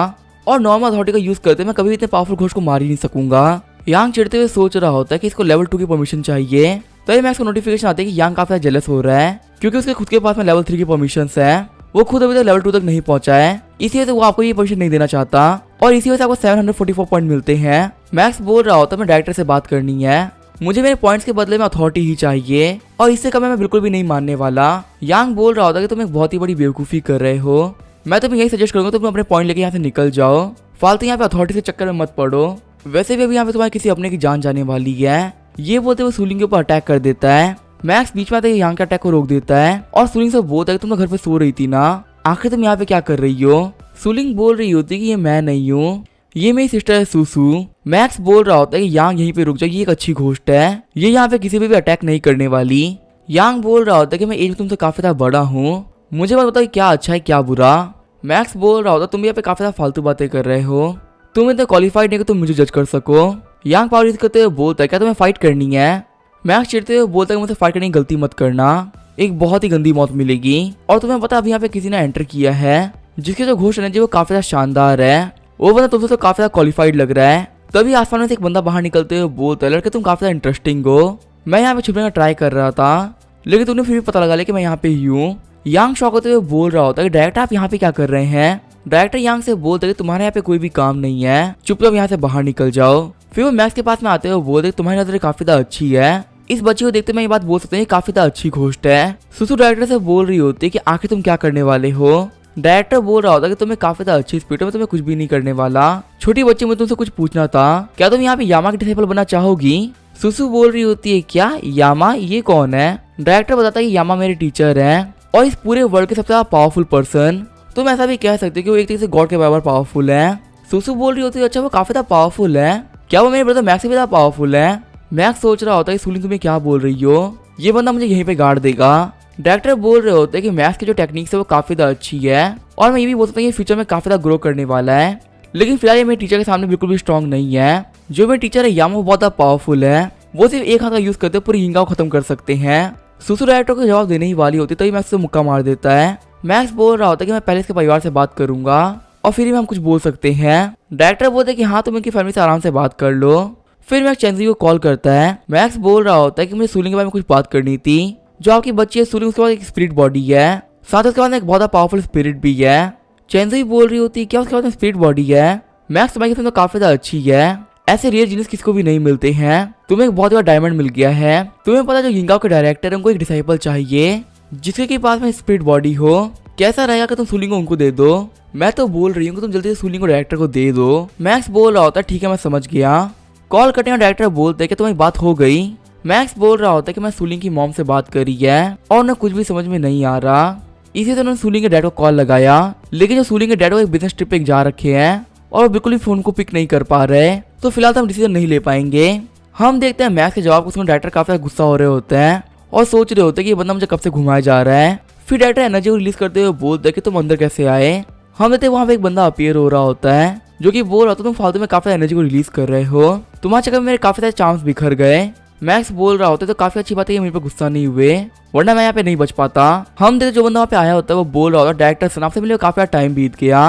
[SPEAKER 1] और नॉर्मल अथॉरिटी का यूज करते मैं कभी भी इतने पावरफुल घोस्ट को मार ही नहीं सकूंगा। यांग चिढ़ते हुए सोच रहा होता है कि इसको लेवल 2 की परमिशन चाहिए। तभी मैक्स को नोटिफिकेशन आती है कि यांग काफी जेलस हो रहा है क्योंकि उसके खुद के पास में लेवल 3 की परमिशन है। वो खुद अभी तक लेवल 2 तक नहीं पहुंचा है, इसी वजह से वो आपको ये परमिशन नहीं देना चाहता और इसी वजह से आपको 744 पॉइंट मिलते हैं। मैक्स बोल रहा होता है मैं डायरेक्टर से बात करनी है, मुझे मेरे पॉइंट्स के बदले में अथॉरिटी ही चाहिए और इससे कम मैं बिल्कुल भी नहीं मानने वाला। यांग बोल रहा होता है कि तुम एक बहुत ही बड़ी बेवकूफी कर रहे हो। मैं तुम्हें यही सजेस्ट करूंगा तुम अपने पॉइंट लेके यहाँ से निकल जाओ, फालतू यहाँ पे अथॉरिटी के चक्कर में मत पड़ो। वैसे भी अभी यहाँ पे तुम्हारे किसी अपने की जान जाने वाली है। ये बोलते हुए सूलिंग के ऊपर अटैक कर देता है। मैक्स बीच में आते यांग के अटैक को रोक देता है और सूलिंग से बोलता है कि तुम तो घर पे सो रही थी ना, आखिर तुम यहाँ पे क्या कर रही हो। सूलिंग बोल रही होती है कि ये मैं नहीं हूँ, ये मेरी सिस्टर है सुसु। मैक्स बोल रहा होता है कि यांग यहीं पे रुक जाए, ये एक अच्छी घोस्ट है, ये यहाँ पे किसी पे भी अटैक नहीं करने वाली। यांग बोल रहा होता है कि मैं एज में तुमसे काफी ज्यादा बड़ा हूँ, मुझे बस बताओ क्या अच्छा है क्या बुरा। मैक्स बोल रहा होता है तुम यहाँ पे काफी ज्यादा फालतू बातें कर रहे हो, तुम इतना क्वालिफाइड नहीं कि तुम मुझे जज कर सको। यांग पावर यूज करते हुए बोलता है क्या तुम्हें फाइट करनी है। मैक्स चिढ़ते हुए बोलता है कि मुझे फाइट करने की गलती मत करना, एक बहुत ही गंदी मौत मिलेगी। और तुम्हें पता अभी यहाँ पे किसी ने एंटर किया है जिसके जो घोस्ट एनर्जी वो काफी ज्यादा शानदार है, वो बंदा तुमसे तो काफी ज्यादा क्वालिफाइड लग रहा है। तभी आसमान में से एक बंदा बाहर निकलते हुए बोलता है लड़के तुम काफी ज्यादा इंटरेस्टिंग हो, मैं यहाँ पे छुपने का ट्राई कर रहा था लेकिन तुमने फिर भी पता लगा लिया कि मैं यहाँ पे ही हूँ। यांग शॉक होते हुए बोल रहा होता है कि डायरेक्टर आप यहाँ पे क्या कर रहे हैं। डायरेक्टर यांग से बोलते हैं कि तुम्हारे यहाँ पे कोई भी काम नहीं है, चुपचाप यहाँ से बाहर निकल जाओ। फिर वो मैक्स के पास में आते हुए बोलते तुम्हारी नजर काफी ज्यादा अच्छी है, इस बच्ची को देखते मैं ये बात बोल सकते हैं काफी ज्यादा अच्छी घोस्ट है। सुसु डायरेक्टर से बोल रही होती है कि आखिर तुम क्या करने वाले हो। डायरेक्टर बोल रहा होता है कि तुम्हें काफी ज्यादा अच्छी स्पीड में तुम्हें कुछ भी नहीं करने वाला। छोटी बच्ची मुझे तुमसे कुछ पूछना था, क्या तुम यहाँ पे यामा की डिसेबल बनना चाहोगी। सुसु बोल रही होती है क्या यामा, ये कौन है। डायरेक्टर बताता है कि यामा मेरे टीचर है और इस पूरे वर्ल्ड के सबसे ज्यादा पावरफुल पर्सन, तुम ऐसा भी कह सकते हो कि वो एक तरीके से गॉड के बराबर पावरफुल है। सुसु बोल रही होती है अच्छा वो काफी ज्यादा पावरफुल है, क्या वो मेरे ब्रदर मैक्स से भी ज्यादा पावरफुल है। मैक्स सोच रहा होता है सूलिंग तुम्हें क्या बोल रही हो, ये बंदा मुझे यहीं पे गाड़ देगा। डायरेक्टर बोल रहे होते हैं कि मैक्स की जो टेक्निक्स है वो काफी ज्यादा अच्छी है और मैं ये भी बोल सकता हूँ कि फ्यूचर में काफी ज्यादा ग्रो करने वाला है, लेकिन फिलहाल ये मेरे टीचर के सामने बिल्कुल भी स्ट्रॉन्ग नहीं है। जो मेरे टीचर है यामा बहुत ज्यादा पावरफुल है, वो सिर्फ एक हाथ का यूज करते पूरी हिंगा को खत्म कर सकते हैं। सुसु डायरेक्टर को जवाब देने ही वाली होती तभी मैक्स से मुक्का मार देता है। मैक्स बोल रहा होता है कि मैं पहले इसके परिवार से बात करूंगा और फिर हम कुछ बोल सकते हैं। डायरेक्टर बोलते हैं कि हाँ तुम इनकी फैमिली से आराम से बात कर लो। फिर मैक्स चेंजी को कॉल करता है। मैक्स बोल रहा होता है कि मुझे सूलिंग के बारे में कुछ बात करनी थी, जो आपकी बच्ची है सूलिंग उसके बाद एक स्पिरिट बॉडी है, साथ उसके बाद एक बहुत पावरफुल स्पिरिट भी है। चेंजी बोल रही होती है क्या उसके बाद स्पिरिट बॉडी है। मैक्स तुम्हारी तो काफी ज्यादा अच्छी है, ऐसे रेयर जीनिस किसको भी नहीं मिलते हैं, तुम्हें एक बहुत बड़ा डायमंड मिल गया है। तुम्हें पता जो हिंगाओ के डायरेक्टर है उनको एक डिसाइपल चाहिए जिसके के पास में स्पिरिट बॉडी हो, कैसा रहेगा कि तुम सूलिंग को उनको दे दो। मैं तो बोल रही हूँ कि तुम जल्दी से सूलिंग को डायरेक्टर को दे दो। मैक्स बोल रहा होता है ठीक है मैं समझ गया। कॉल कटने का डायरेक्टर बोलते हैं कि तुम्हारी बात हो गई। मैक्स बोल रहा होता है कि मैं सूलिंग की मॉम से बात करी है और उन्हें कुछ भी समझ में नहीं आ रहा, इसी से उन्होंने सूलिंग के डैड को कॉल लगाया, लेकिन जो सूलिंग के डैड वो एक बिजनेस ट्रिप पे जा रखे हैं और वो बिल्कुल भी फोन को पिक नहीं कर पा रहे, तो फिलहाल तो हम डिसीजन नहीं ले पाएंगे। हम देखते हैं मैक्स के जवाब को सुन डायरेक्टर काफी गुस्सा हो रहे होते हैं और सोच रहे होते हैं कि ये बंदा मुझे कब से घुमाया जा रहा है। फिर डायरेक्टर एनर्जी को रिलीज करते हुए बोलते हैं कि तुम अंदर कैसे आए। हम देखते हैं वहाँ पे एक बंदा अपीयर हो रहा होता है जो कि बोल रहा था तुम फालतू में काफी एनर्जी को रिलीज कर रहे हो, तुम्हारे चक्कर में मेरे काफी सारे चांस बिखर गए। मैक्स बोल रहा होता है तो काफी अच्छी बात है कि मेरे पे गुस्सा नहीं हुए, वरना मैं यहाँ पे नहीं बच पाता। हम देखते जो बंदा वहाँ पे आया होता है वो बोल रहा होता है डायरेक्टर सनाब से मिले काफी टाइम बीत गया,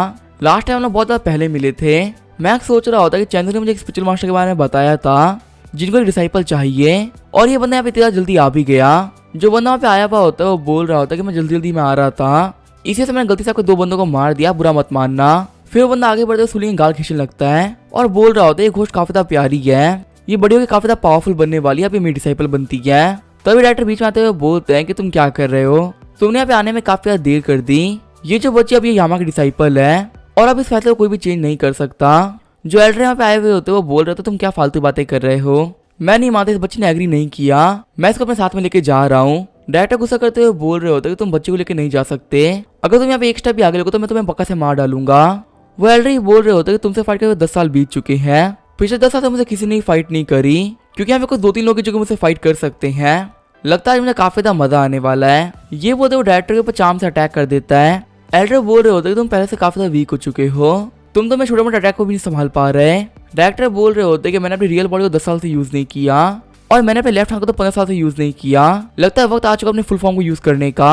[SPEAKER 1] लास्ट टाइम हम लोग बहुत ज्यादा पहले मिले थे। मैक्स सोच रहा होता है कि चंद्र ने मुझे एक स्पिरिचुअल मास्टर के बारे में बताया था जिनको एक डिसाइपल चाहिए और ये बंदा यहाँ पे इतना जल्दी आ भी गया। जो बंदा वहाँ पे आया हुआ होता है वो बोल रहा होता है कि मैं जल्दी जल्दी में आ रहा था, इसी से मैंने गलती से आपको 2 बंदों को मार दिया, बुरा मत मानना। फिर वो बंदा आगे बढ़ते हुए सूलिंग गाल खींचने लगता है और बोल रहा होता है ये घोस्ट काफी ज्यादा प्यारी है, ये बड़ी होकर काफी ज्यादा पावरफुल बनने वाली है, अब ये मेरी डिसाइपल बनती है। तभी डायरेक्टर बीच में आते हुए बोलते हैं कि तुम क्या कर रहे हो, तुमने यहाँ पे आने में काफी ज्यादा देर कर दी, ये जो बच्ची अब ये यामा की डिसाइपल है और अब इस फैसले को कोई भी चेंज नहीं कर सकता। जो एल्डर यहाँ पे आए हुए होते वो बोल रहे थे तुम क्या फालतू बातें कर रहे हो, मैं नहीं मानता, इस बच्चे ने एग्री नहीं किया, मैं इसको अपने साथ में लेके जा रहा हूँ। डायरेक्टर गुस्सा करते हुए बोल रहे होते कि तुम बच्चे को लेके नहीं जा सकते, अगर तुम यहाँ पे एक स्टेप भी आगे लगो तो मैं तुम्हें पक्का से मार डालूंगा। वो एल्डर ही बोल रहे होते कि तुमसे फाइट करके 10 साल बीत चुके हैं, पिछले 10 साल से मुझे किसी ने फाइट नहीं करी, क्योंकि यहाँ पे कुछ 2-3 लोग हैं जो कि मुझसे फाइट कर सकते हैं, लगता है मुझे काफी ज्यादा मजा आने वाला है। ये बोलते वो डायरेक्टर के ऊपर चाम से अटैक कर देता है। एल्डर बोल रहे होते कि तुम पहले से काफी ज्यादा वीक हो चुके हो, तुम तो मैं छोटे मोटे अटैक को भी नहीं संभाल पा रहे। डायरेक्टर बोल रहे होते कि मैंने अपनी रियल बॉडी को 10 साल से यूज नहीं किया और मैंने अपने लेफ्ट हैंड को तो 15 साल से यूज नहीं किया, लगता है वक्त आ चुका अपने फुल फॉर्म को यूज करने का।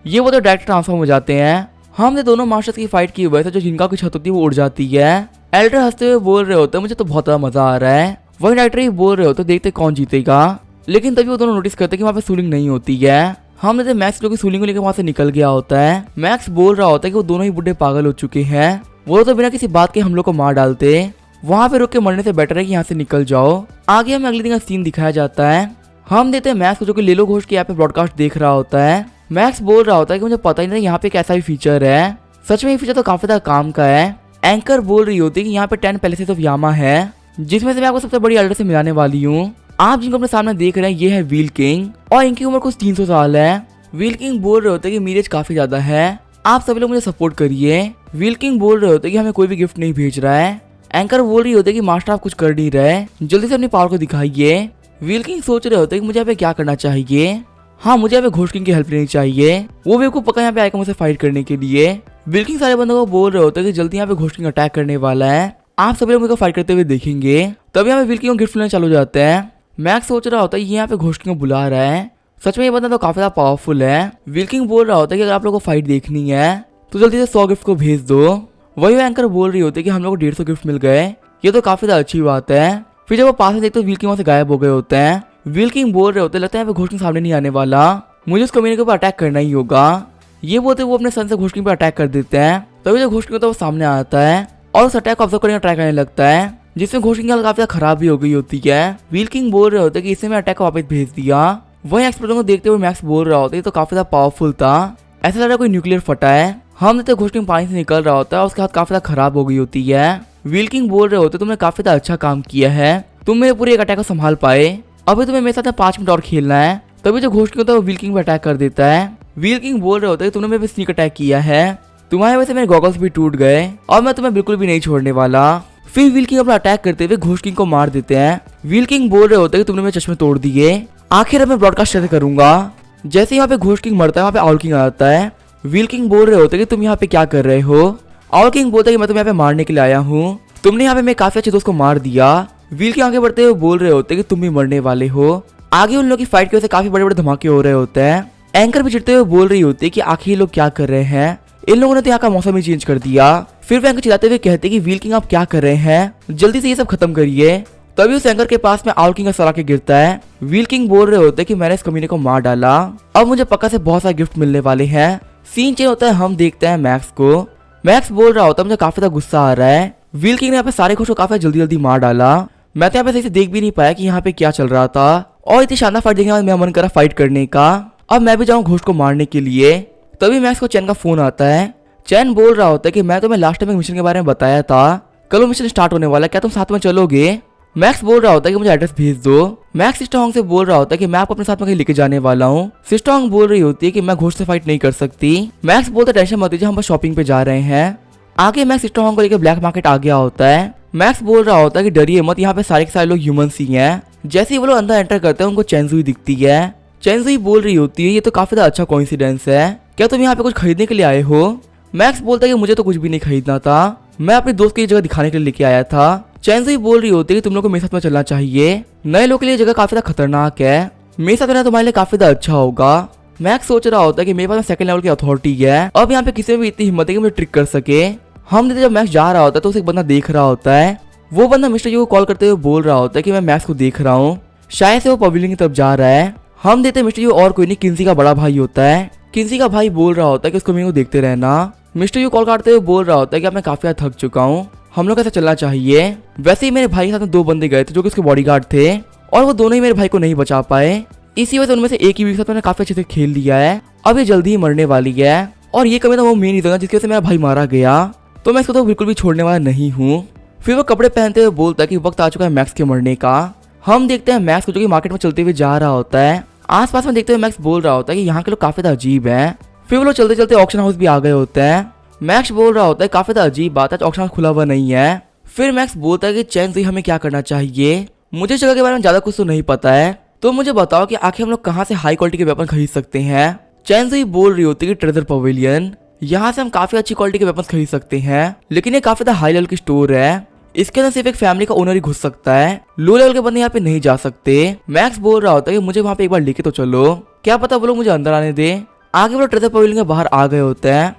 [SPEAKER 1] ये वो तो डायरेक्टर ट्रांसफॉर्म हो जाते हैं। हमने दोनों मास्टर्स की फाइट की वजह से जो जिनका की छत होती है वो उड़ जाती है। एल्डर हंसते हुए बोल रहे होते मुझे तो बहुत ज्यादा मजा आ रहा है। वही डायरेक्टर ही बोल रहे होते देखते कौन जीतेगा, लेकिन तभी वो दोनों नोटिस करते कि वहाँ पे सूलिंग नहीं होती है। हमने तो मैक्स जो कि सूलिंग को लेकर वहाँ से निकल गया होता है। मैक्स बोल रहा होता है कि वो दोनों ही बुढ़े पागल हो चुके हैं, वो तो बिना किसी बात के हम लोग को मार डालते, वहाँ पे रुक के मरने से बेटर है कि यहाँ से निकल जाओ। आगे हमें अगले दिन का सीन दिखाया जाता है। हम देते हैं मैक्स को जो कि लेलो घोष के यहाँ पे ब्रॉडकास्ट देख रहा होता है। मैक्स बोल रहा होता है कि मुझे पता ही नहीं यहाँ पे एक ऐसा भी फीचर है, सच में ये फीचर तो काफी ज्यादा काम का है। एंकर बोल रही होती है कि यहाँ पे 10 पैलेसेस ऑफ यामा है, जिसमें से मैं आपको सबसे बड़ी एल्डर से मिलाने वाली हूँ। आप जिनको अपने सामने देख रहे हैं ये है व्हील किंग और इनकी उम्र कुछ 300 साल है। व्हील किंग बोल रहे होते हैं कि मेरी एज काफी ज्यादा है, आप सभी लोग मुझे सपोर्ट करिए। व्हील किंग बोल रहे होते हैं कि हमें कोई भी गिफ्ट नहीं भेज रहा है। एंकर बोल रही होते हैं कि मास्टर आप कुछ कर नहीं रहे, जल्दी से अपनी पावर को दिखाइए। व्हील किंग सोच रहे होते हैं कि मुझे यहाँ पे क्या करना चाहिए। हाँ, मुझे यहाँ पे घोष किंग की हेल्प लेनी चाहिए, वो भी आपको पक्का यहाँ पे आएगा मुझे फाइट करने के लिए। व्हील किंग सारे बंदों को बोल रहे होते हैं कि जल्दी यहाँ पे घोष किंग अटैक करने वाला है, आप सभी लोग मेरे को फाइट करते हुए देखेंगे। तभी यहाँ पे व्हील किंग को गिफ्ट लेने चालू जाते हैं। मैक्स सोच रहा होता है ये यहाँ पे घोष किंग को बुला रहा है, सच में ये बंदा तो काफी ज्यादा पावरफुल है। व्हील किंग बोल रहा होता है कि अगर आप लोगों को फाइट देखनी है तो जल्दी से 100 गिफ्ट को भेज दो। वही एंकर बोल रही होती है कि हम लोग को 150 गिफ्ट मिल गए, ये तो काफी ज्यादा अच्छी बात है। फिर जब वो पास में देखते तो व्हील किंग वहाँ से गायब हो गए होते हैं। व्हील किंग बोल रहे होते लगता है यहाँ पे घोष किंग सामने नहीं आने वाला, मुझे उस कमीने के ऊपर अटैक करना ही होगा। ये बोलते वो अपने सन से घोष किंग पर अटैक कर देते हैं। तभी जब घोष किंग होता है वो सामने आता है और उस अटैक को ऑब्जर्व करने का ट्राई करने लगता है, जिसमें घोष किंग काफी ज्यादा खराब भी हो गई होती है। व्हील किंग बोल रहे होते कि इससे मैं अटैक को वापस भेज दिया। वही एक्सप्लोजन को देखते हुए मैक्स बोल रहा होता है तो काफी ज्यादा पावरफुल था, ऐसा लग रहा है कोई न्यूक्लियर फटा है। हम देखते घोष किंग पानी से निकल रहा होता है, उसके हाथ काफी ज्यादा खराब हो गई होती है। व्हील किंग बोल रहे होते तुमने काफी ज्यादा अच्छा काम किया है, तुम मेरे पूरे एक अटैक को संभाल पाए, अभी तुम्हें मेरे साथ 5 मिनट और खेलना है। तभी जो घोष किंग होता है वो व्हील किंग पर अटैक कर देता है। व्हील किंग बोल रहे होते तुमने मेरे पे स्नीक अटैक किया है, तुम्हारे वजह से मेरे गॉगल्स भी टूट गए और मैं तुम्हें बिल्कुल भी नहीं छोड़ने वाला। फिर व्हील किंग अपना अटैक करते हुए घोष किंग को मार देते हैं। व्हील किंग बोल रहे होते कि तुमने मेरे चश्मे तोड़ दिए, आखिर अब मैं ब्रॉडकास्ट कैसे करूंगा। जैसे ही यहाँ पे घोष किंग मरता है वहाँ पे आउल किंग आ जाता है। व्हील किंग बोल रहे होते कि तुम यहाँ पे क्या कर रहे हो। आउल किंग बोलता है कि मैं तुम्हें यहाँ पे मारने के लिए आया हूँ, तुमने यहाँ पे मेरे काफी अच्छे दोस्त को मार दिया। व्हील किंग आगे बढ़ते हुए बोल रहे होते कि तुम भी मरने वाले हो। आगे उन लोगों की फाइट की वजह से काफी बड़े बड़े धमाके हो रहे होते हैं। एंकर भी चिढ़ते हुए बोल रही होती है कि आखिर ये लोग क्या कर रहे हैं, इन लोगों ने तो यहाँ का मौसम ही चेंज कर दिया। फिर वो एंकर चिल्लाते हुए कहते कि व्हील किंग आप क्या कर रहे हैं, जल्दी से ये सब खत्म करिए। तभी उस एंकर के पास में आउल किंग का सर आके गिरता है। व्हील किंग बोल रहे होते कि मैंने इस कमीने को मार डाला, अब मुझे पक्का से बहुत सारे गिफ्ट मिलने वाले हैं। सीन चेंज होता है, हम देखते हैं मैक्स को। मैक्स बोल रहा होता है मुझे काफी ज्यादा गुस्सा आ रहा है, व्हील किंग ने यहाँ पे सारे खुश को काफी जल्दी जल्दी मार डाला, मैं तो यहाँ पे सही से देख भी नहीं पाया कि यहाँ पे क्या चल रहा था, और इतनी शानदार फाइट देखने के बाद मेरा मन करा फाइट करने का, अब मैं भी जाऊँ घोष को मारने के लिए। तभी मैक्स को चैन का फोन आता है। चैन बोल रहा होता है कि मैं तुम्हें लास्ट टाइम एक मिशन के बारे में बताया था, कल वो मिशन स्टार्ट होने वाला है, क्या तुम साथ में चलोगे। मैक्स बोल रहा होता है कि मुझे एड्रेस भेज दो। मैक्स सिस्टर होंग से बोल रहा होता है कि मैं आपको अपने साथ में कहीं लेके जाने वाला हूँ। सिस्टर होंग बोल रही होती है कि मैं घोष से फाइट नहीं कर सकती। मैक्स बोलता है टेंशन मत लीजिए, हम बस शॉपिंग पे जा रहे हैं। आगे मैक्स सिस्टर होंग को लेकर ब्लैक मार्केट आ गया होता है। मैक्स बोल रहा होता है कि डरिए मत, यहाँ पे सारे के सारे लोग ह्यूमंस ही हैं। जैसे ही वो लोग अंदर एंटर करते हैं उनको चेंजुई दिखती है। चेंजुई बोल रही होती है ये तो काफी ज्यादा अच्छा कोइंसिडेंस है, क्या तुम यहाँ पे कुछ खरीदने के लिए आए हो। मैक्स बोलता है कि मुझे तो कुछ भी नहीं खरीदना था, मैं अपने दोस्त की जगह दिखाने के लिए लेके आया था। चेंजुई बोल रही होती है कि तुम लोग को मेरे साथ में चलना चाहिए, नए लोग के लिए जगह काफी ज्यादा खतरनाक है, मेरे साथ रहना तुम्हारे लिए काफी ज्यादा अच्छा होगा। मैक्स सोच रहा होता है कि मेरे पास सेकंड लेवल की अथॉरिटी है, अब यहाँ पे किसी में भी इतनी हिम्मत है कि मुझे ट्रिक कर सके। हम जब मैक्स जा रहा होता है तो उसे एक बंदा देख रहा होता है। वो बंदा मिस्टर जी को कॉल करते हुए बोल रहा होता है कि मैं मैक्स को देख रहा हूँ, शायद से वो पवेलियन की तरफ जा रहा है। हम देते मिस्टर जी और कोई नहीं, किन्सी का बड़ा भाई होता है। किन्सी का भाई बोल रहा होता है कि उसको मेरे को देखते रहना। मिस्टर जी कॉल काटते हुए बोल रहा होता है कि अब मैं काफी ज्यादा थक चुका हूँ, हम लोग कैसे चलना चाहिए। वैसे ही मेरे भाई के साथ में 2 बंदे गए थे जो कि उसके बॉडीगार्ड थे, और वो दोनों ही मेरे भाई को नहीं बचा पाए, इसी वजह से उनमें से एक ही वीक साथ मैंने काफी अच्छे से खेल लिया है, अब ये जल्दी ही मरने वाली है, और ये कमी तो वो मेन रीजन है जिसकी वजह से मेरा भाई मारा गया। तो मैं इसको तो बिल्कुल भी छोड़ने वाला नहीं हूँ। फिर वो कपड़े पहनते हुए बोलता है कि वक्त आ चुका है मैक्स के मरने का। हम देखते हैं मैक्स को जो कि मार्केट में चलते हुए जा रहा होता है। आसपास में देखते हुए मैक्स बोल रहा होता है कि यहाँ के लोग काफी अजीब है। फिर वो लोग चलते चलते ऑक्शन हाउस भी आ गए होते हैं। मैक्स बोल रहा होता है काफी अजीब बात है, ऑक्शन हाउस खुला हुआ नहीं है। फिर मैक्स बोलता है कि चैन जी हमें क्या करना चाहिए, मुझे जगह के बारे में ज्यादा कुछ तो नहीं पता है, तो मुझे बताओ कि आखिर हम लोग कहाँ से हाई क्वालिटी के वेपन खरीद सकते हैं। चैन जी बोल रही होती है कि ट्रेजर पवेलियन, यहाँ से हम काफी अच्छी क्वालिटी के वेपन खरीद सकते हैं, लेकिन ये काफी हाई लेवल की स्टोर है, इसके अंदर सिर्फ एक फैमिली का ओनर ही घुस सकता है, लो लेवल के बंदे यहाँ पे नहीं जा सकते। मैक्स बोल रहा होता है कि मुझे वहाँ पे एक बार लेके तो चलो, क्या पता वो लोग मुझे अंदर आने दे। आगे वो लोग ट्रेजर पवेलियन के बाहर आ गए होते हैं।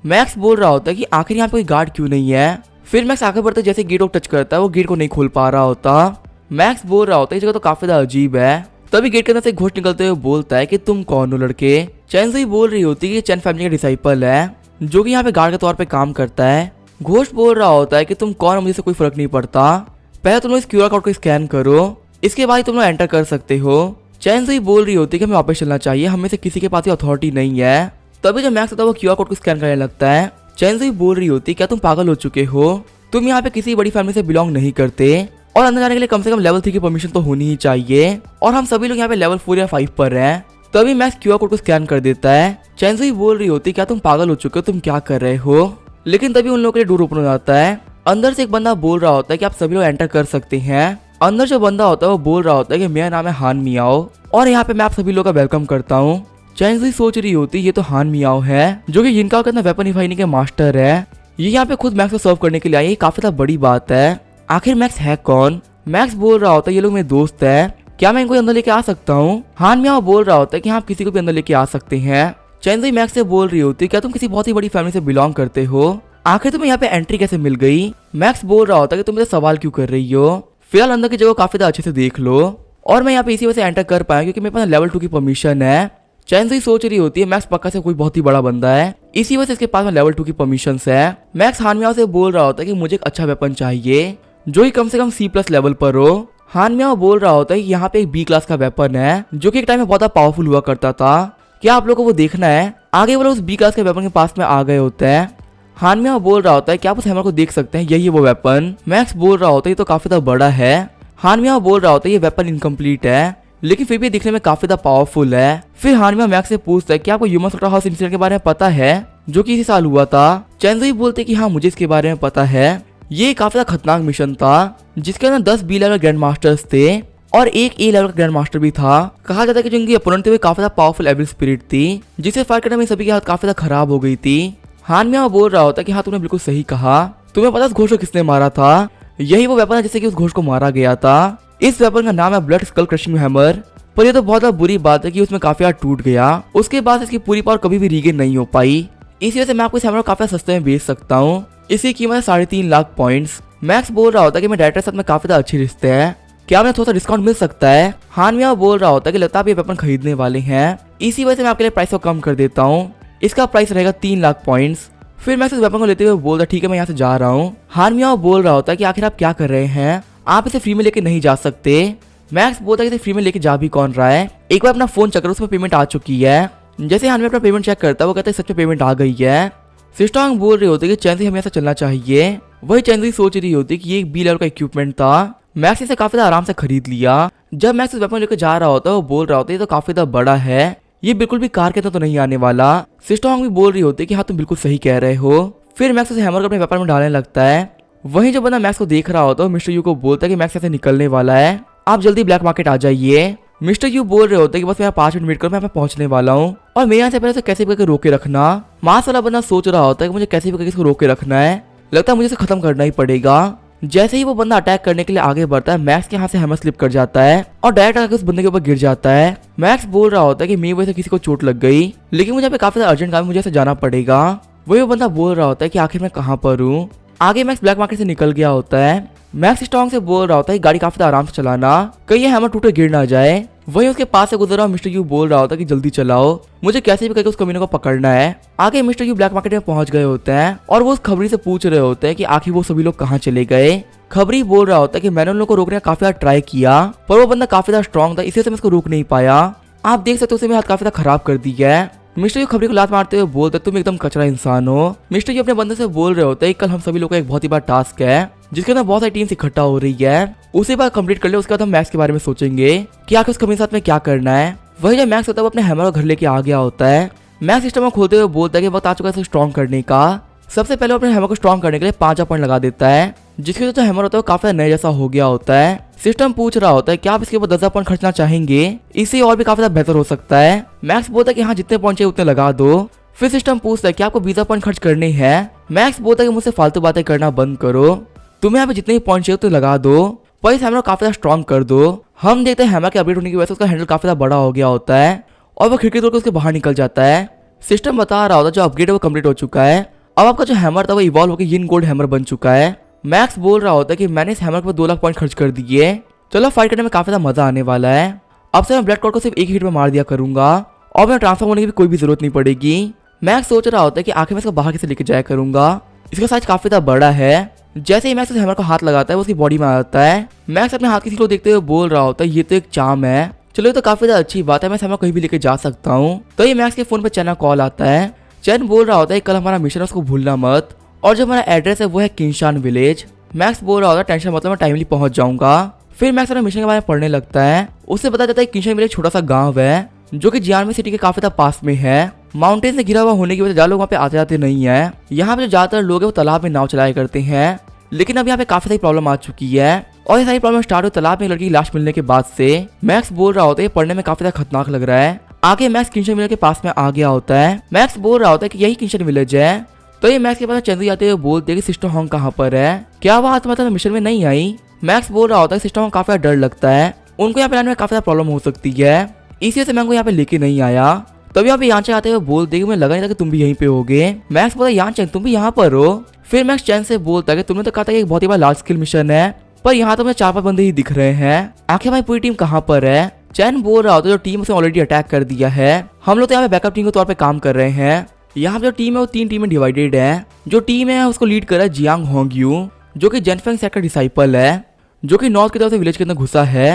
[SPEAKER 1] मैक्स बोल रहा होता है कि आखिर यहाँ पे कोई गार्ड क्यों नहीं है। फिर मैक्स आगे बढ़ते जैसे गेट को टच करता है वो गेट को नहीं खोल पा रहा होता। मैक्स बोल रहा होता है जगह तो काफी अजीब है। तभी गेट के अंदर से घोष निकलते हुए बोलता है कि तुम कौन हो लड़के। चैन से बोल रही होती है कि चैन फैमिली का डिसाइपल है जो कि यहाँ पे गार्ड के तौर पे काम करता है। घोष बोल रहा होता है कि तुम कौन हो, मुझे से कोई फर्क नहीं पड़ता, पहले तुम लोग इस क्यूआर कोड को स्कैन करो, इसके बाद तुम लोग एंटर कर सकते हो। चैन से बोल रही होती है कि हमें वापस चलना चाहिए, हमें से किसी के पास अथॉरिटी नहीं है। तभी जब मैक्स होता है वो क्यूआर कोड को स्कैन करने लगता है। चैन से बोल रही होती है क्या तुम पागल हो चुके हो, तुम यहाँ पे किसी बड़ी फैमिली से बिलोंग नहीं करते और अंदर जाने के लिए कम से कम लेवल 3 की परमिशन तो होनी ही चाहिए, और हम सभी लोग यहाँ पे लेवल 4 या 5 पर हैं। तभी मैक्स क्यूआर कोड को स्कैन कर देता है। चैन से बोल रही होती है क्या तुम पागल हो चुके हो, तुम क्या कर रहे हो। लेकिन तभी उन लोगों के लिए डोर ओपन हो जाता है। अंदर से एक बंदा बोल रहा होता है कि आप सभी लोग एंटर कर सकते हैं। अंदर जो बंदा होता है वो बोल रहा होता है कि मेरा नाम है हान मियाओ और यहाँ पे मैं आप सभी लोगों का वेलकम करता हूँ। चैन सोच रही होती ये तो हान मियाओ है जो कि जिनका कहना वेपन रिफाइनिंग के मास्टर है, ये यहाँ पे खुद मैक्स को सर्व करने के लिए आई, ये काफी बड़ी बात है। आखिर मैक्स है कौन। मैक्स बोल रहा होता है ये लोग मेरे दोस्त है, क्या मैं इनको अंदर लेके आ सकता हूँ। हान मियाओ बोल रहा होता है कि हाँ आप किसी को भी अंदर लेके आ सकते हैं। चैन मैक्स से बोल रही होती है क्या तुम किसी बहुत ही बड़ी फैमिली से बिलोंग करते हो, आखिर तुम्हें यहाँ पे एंट्री कैसे मिल गई। मैक्स बोल रहा होता है कि तुम मुझे सवाल क्यों कर रही हो, फिलहाल अंदर की जगह काफी अच्छे से देख लो, और मैं यहाँ पे इसी वजह से एंटर कर पाया क्योंकि मेरे पास लेवल 2 की परमिशन है। चैन से सोच रही होती है मैक्स पक्का से कोई बहुत ही बड़ा बंदा है, इसी वजह से इसके पास में लेवल 2 की परमिशन है। मैक्स हान मियाओ से बोल रहा होता है कि मुझे एक अच्छा वेपन चाहिए जो कि कम से कम C+ लेवल पर हो। हान मियाओ बोल रहा होता है कि यहाँ पे एक B क्लास का वेपन है जो कि एक टाइम में बहुत पावरफुल हुआ करता था, क्या आप लोग को वो देखना है। आगे वो लोग उस B क्लास के वेपन के पास में आ गए होते हैं। हान मियाओ बोल रहा होता है क्या आप उस हैमर को देख सकते हैं, यही है वो वेपन। मैक्स बोल रहा होता है ये तो काफी बड़ा है। हान मियाओ बोल रहा होता है ये वेपन इनकम्प्लीट है लेकिन फिर भी दिखने में काफी पावरफुल है। फिर हान मियाओ मैक्स से पूछता है कि आपको ह्यूमन स्लॉटर हाउस इंसिडेंट के बारे में पता है जो कि इसी साल हुआ था। चैन बोलते कि हाँ मुझे इसके बारे में पता है, ये काफी खतरनाक मिशन था जिसके अंदर 10 B लेवल ग्रैंड मास्टर्स थे और एक A लेवल का ग्रैंड मास्टर भी था। कहा जाता है कि जो इनकी अपोनेंट थे काफी पावरफुल एविल स्पिरिट थी जिसे फाइट करने में सभी की हालत काफी खराब हो गई थी। हान मियाओ बोल रहा होता है कि हाँ तुमने बिल्कुल सही कहा, तुम्हें पता उस घोष को किसने मारा था, यही वो वेपन है जिससे कि उस घोष को मारा गया था। इस वेपन का नाम है ब्लड स्कल क्रशिंग हैमर, पर ये तो बहुत बुरी बात है कि उसमें काफी टूट गया, उसके बाद इसकी पूरी पावर कभी भी रीगेन नहीं हो पाई। इसी वजह से मैं आपको इस हैमर को काफी सस्ते में बेच सकता हूँ, इसकी कीमत है 3.5 लाख पॉइंट्स। मैक्स बोल रहा होता है कि मेरे डायरेक्टर साथ में काफी अच्छे रिश्ते हैं, क्या मैं थोड़ा सा डिस्काउंट मिल सकता है। हान मियाओ बोल रहा होता है कि लगता है आप ये वेपन खरीदने वाले हैं, इसी वजह से मैं आपके लिए प्राइस को कम कर देता हूँ, इसका प्राइस रहेगा 3 लाख पॉइंट्स। फिर मैक्स इस वेपन को लेते हुए बोलता ठीक है मैं यहाँ से जा रहा हूँ। हान मियाओ बोल रहा होता है कि आखिर आप क्या कर रहे हैं, आप इसे फ्री में लेके नहीं जा सकते। मैक्स बोलता है कि इसे फ्री में लेके जा भी कौन रहा है, एक बार अपना फोन चेक करो उसमें पेमेंट आ चुकी है। जैसे हान मियाओ अपना पेमेंट चेक करता है वो कहता है सच में पेमेंट आ गई है। सिस्टोंग बोल रही होती है कि चैन से हमें ऐसा चलना चाहिए, वही चैन सोच रही होती है कि ये एक B लेवल का इक्विपमेंट था, मैक्स इसे काफी आराम से खरीद लिया। जब मैक्स इस वेपन लेकर जा रहा होता है वो बोल रहा होता है ये तो काफी बड़ा है, ये बिल्कुल भी कार के अंदर तो नहीं आने वाला। सिस्टोंग भी बोल रही होती है कि हाँ तुम बिल्कुल सही कह रहे हो। फिर मैक्स उसे हैमर को अपने वेपन में डालने लगता है। वहीं जो बंदा मैक्स को देख रहा होता है मिस्टर यू को बोलता है कि मैक्स ऐसे निकलने वाला है, आप जल्दी ब्लैक मार्केट आ जाइए। मिस्टर यू बोल रहे होते हैं कि बस मेरा 5 मिनट वेट करो, मैं पहुंचने वाला हूँ और मेरे यहाँ से पहले कैसे भी करके रोके रखना। मास वाला बंदा सोच रहा होता है कि मुझे कैसे भी करके इसको रोके रखना है, लगता है मुझे इसे खत्म करना ही पड़ेगा। जैसे ही वो बंदा अटैक करने के लिए आगे बढ़ता है मैक्स के हाथ से हैमर स्लिप कर जाता है और डायरेक्ट आकर उस बंदे के ऊपर गिर जाता है। मैक्स बोल रहा होता है कि मेरी वजह से किसी को चोट लग गई लेकिन मुझे यहाँ पे काफी अर्जेंट काम है, मुझे ऐसे जाना पड़ेगा। वही वो बंदा बोल रहा होता है कि आखिर मैं कहाँ पर हूँ। आगे मैक्स ब्लैक मार्केट से निकल गया होता है। मैक्स स्ट्रॉन्ग से बोल रहा होता है गाड़ी काफी आराम से चलाना, कहीं हैमर टूटे गिर ना जाए। वहीं उसके पास से गुजर रहा मिस्टर यू बोल रहा होता है कि जल्दी चलाओ, मुझे कैसे भी करके उस कमीने को पकड़ना है। आगे मिस्टर यू ब्लैक मार्केट में पहुंच गए होते हैं और वो उस खबरी से पूछ रहे होते हैं कि आखिर वो सभी लोग कहाँ चले गए। खबरी बोल रहा होता है कि मैंने उन लोगों को रोकने का काफी ट्राई किया पर वो बंदा काफी स्ट्रॉन्ग था, इसी से मैं उसको रोक नहीं पाया। आप देख सकते हो उसे मेरे हाथ काफी खराब कर दी है। मिस्टर यू खबरी को लात मारते हुए बोलते तुम एकदम कचरा इंसान हो। मिस्टर यू अपने बंदे से बोल रहे होते कल हम सभी लोगों का एक बहुत ही बड़ा टास्क है जिसके अंदर बहुत सारी टीम्स इकट्ठा हो रही है, उसे बार कंप्लीट कर ले। उसके बाद हम मैक्स के बारे में सोचेंगे कि आखिर उस कंपनी के साथ में क्या करना है। वही जब मैक्स होता है वो अपने हैमर को घर लेके आ गया होता है। मैक्स सिस्टम को खोलते हुए बोलता है कि वक्त आ चुका है इसे स्ट्रॉन्ग करने का। सबसे पहले वो अपने हैमर को स्ट्रॉन्ग करने के लिए 5 पॉइंट लगा देता है, जिसकी वजह से हैमर होता है वो काफी नए जैसा हो गया होता है। सिस्टम पूछ रहा होता है क्या आप इसके ऊपर 10 पॉइंट खर्चना चाहेंगे, इससे और भी काफी बेहतर हो सकता है। मैक्स बोलता है कि हाँ जितने पॉइंट चाहिए उतने लगा दो। फिर सिस्टम पूछता है कि आपको 20 पॉइंट खर्च करने हैं। मैक्स बोलता है कि मुझसे फालतू बातें करना बंद करो, तुम्हें यहाँ पे जितने पॉइंट चाहिए उतने लगा दो, पर इस हैमर को काफी स्ट्रॉन्ग कर दो। हम देखते हैं हैमर के अपडेट होने की वजह से उसका हैंडल काफी बड़ा हो गया होता है और वो खिड़की तोड़ के उसके बाहर निकल जाता है। सिस्टम बता रहा होता है जो अपग्रेड है वो कंप्लीट हो चुका है, अब आपका जो हैमर था वो इवॉल्व होकर यिन गोल्ड हैमर बन चुका है। मैक्स बोल रहा होता है कि मैंने इस हैमर पर 2 लाख पॉइंट खर्च कर दिए, चलो फाइट करने में काफी मजा आने वाला है। अब से मैं ब्लड कॉर्ड को सिर्फ एक ही हिट में मार दिया करूंगा और मैं ट्रांसफॉर्म होने की भी कोई भी जरूरत नहीं पड़ेगी। मैक्स सोच रहा होता है कि आखिर मैं इसको बाहर कैसे लेके जाया करूंगा, इसका साइज काफी बड़ा है। जैसे ही मैक्स इस हैमर को हाथ लगाता है वो उसकी बॉडी में आ जाता है। मैक्स अपने हाथ की को देखते हुए बोल रहा होता है ये तो एक चार्म है, चलो ये तो काफी अच्छी बात है, मैं इस हैमर कहीं भी लेके जा सकता हूँ। तो ये मैक्स के फोन पे चैन का कॉल आता है। चैन बोल रहा होता है कल हमारा मिशन है उसको भूलना मत, और जो हमारा एड्रेस है वो है किंशान विलेज। मैक्स बोल रहा होता है टेंशन मतलब मैं टाइमली पहुंच जाऊंगा। फिर मैक्स अपने मिशन के बारे में पढ़ने लगता है। उससे पता चलता है किंशान विलेज छोटा सा गाँव है जो कि जियानवी सिटी के काफी पास में है। माउंटेन से घिरा हुआ होने की वजह से ज्यादा लोग वहाँ पे आते जाते नहीं है। यहाँ पे जो ज्यादातर लोग है वो तालाब में नाव चलाया करते हैं, लेकिन अब यहाँ पे काफी सारी प्रॉब्लम आ चुकी है और ये सारी प्रॉब्लम स्टार्ट हुई तालाब में एक लड़की की लाश मिलने के बाद से। मैक्स बोल रहा होता है ये पढ़ने में काफी खतरनाक लग रहा है। आगे मैक्स किंशन विलेज के पास में आ गया होता है। मैक्स बोल रहा होता है कि यही किंशन विलेज है। तो ये मैक्स के पास चंद्री आते हुए बोलते हैं कि सिस्टर हॉन्ग कहाँ पर है, क्या वह आज मतलब मिशन में नहीं आई। मैक्स बोल रहा होता है सिस्टर हॉन्ग काफी डर लगता है, उनको यहाँ पे लाने में काफी प्रॉब्लम हो सकती है, इसी से मैं उनको यहाँ पे लेके नहीं आया। तभी यहाँ पे यांचे आते हुए बोल देगी मुझे लगा नहीं था कि तुम भी यहीं पे होगे। मैक्स बोलता है यांचे तुम भी यहाँ पर हो। फिर मैक्स चैन से बोलता है कि तुमने तो कहा था कि एक बहुत ही बड़ा लार्ज स्केल मिशन है, पर यहाँ तो मुझे 4-5 बंदे ही दिख रहे हैं, आखिर हमारी पूरी टीम कहाँ पर है। चैन बोल रहा होता है जो टीम उसे ऑलरेडी अटैक कर दिया है, हम लोग तो यहाँ पे बैकअप टीम के तौर पे काम कर रहे हैं। यहाँ पे जो टीम है वो 3 टीम में डिवाइडेड है। जो टीम है उसको लीड कर रहा है जियांग होंगयू जो कि जेनफेंग सेट का डिसाइपल है, जो कि नॉर्थ की तरफ से विलेज के अंदर घुसा है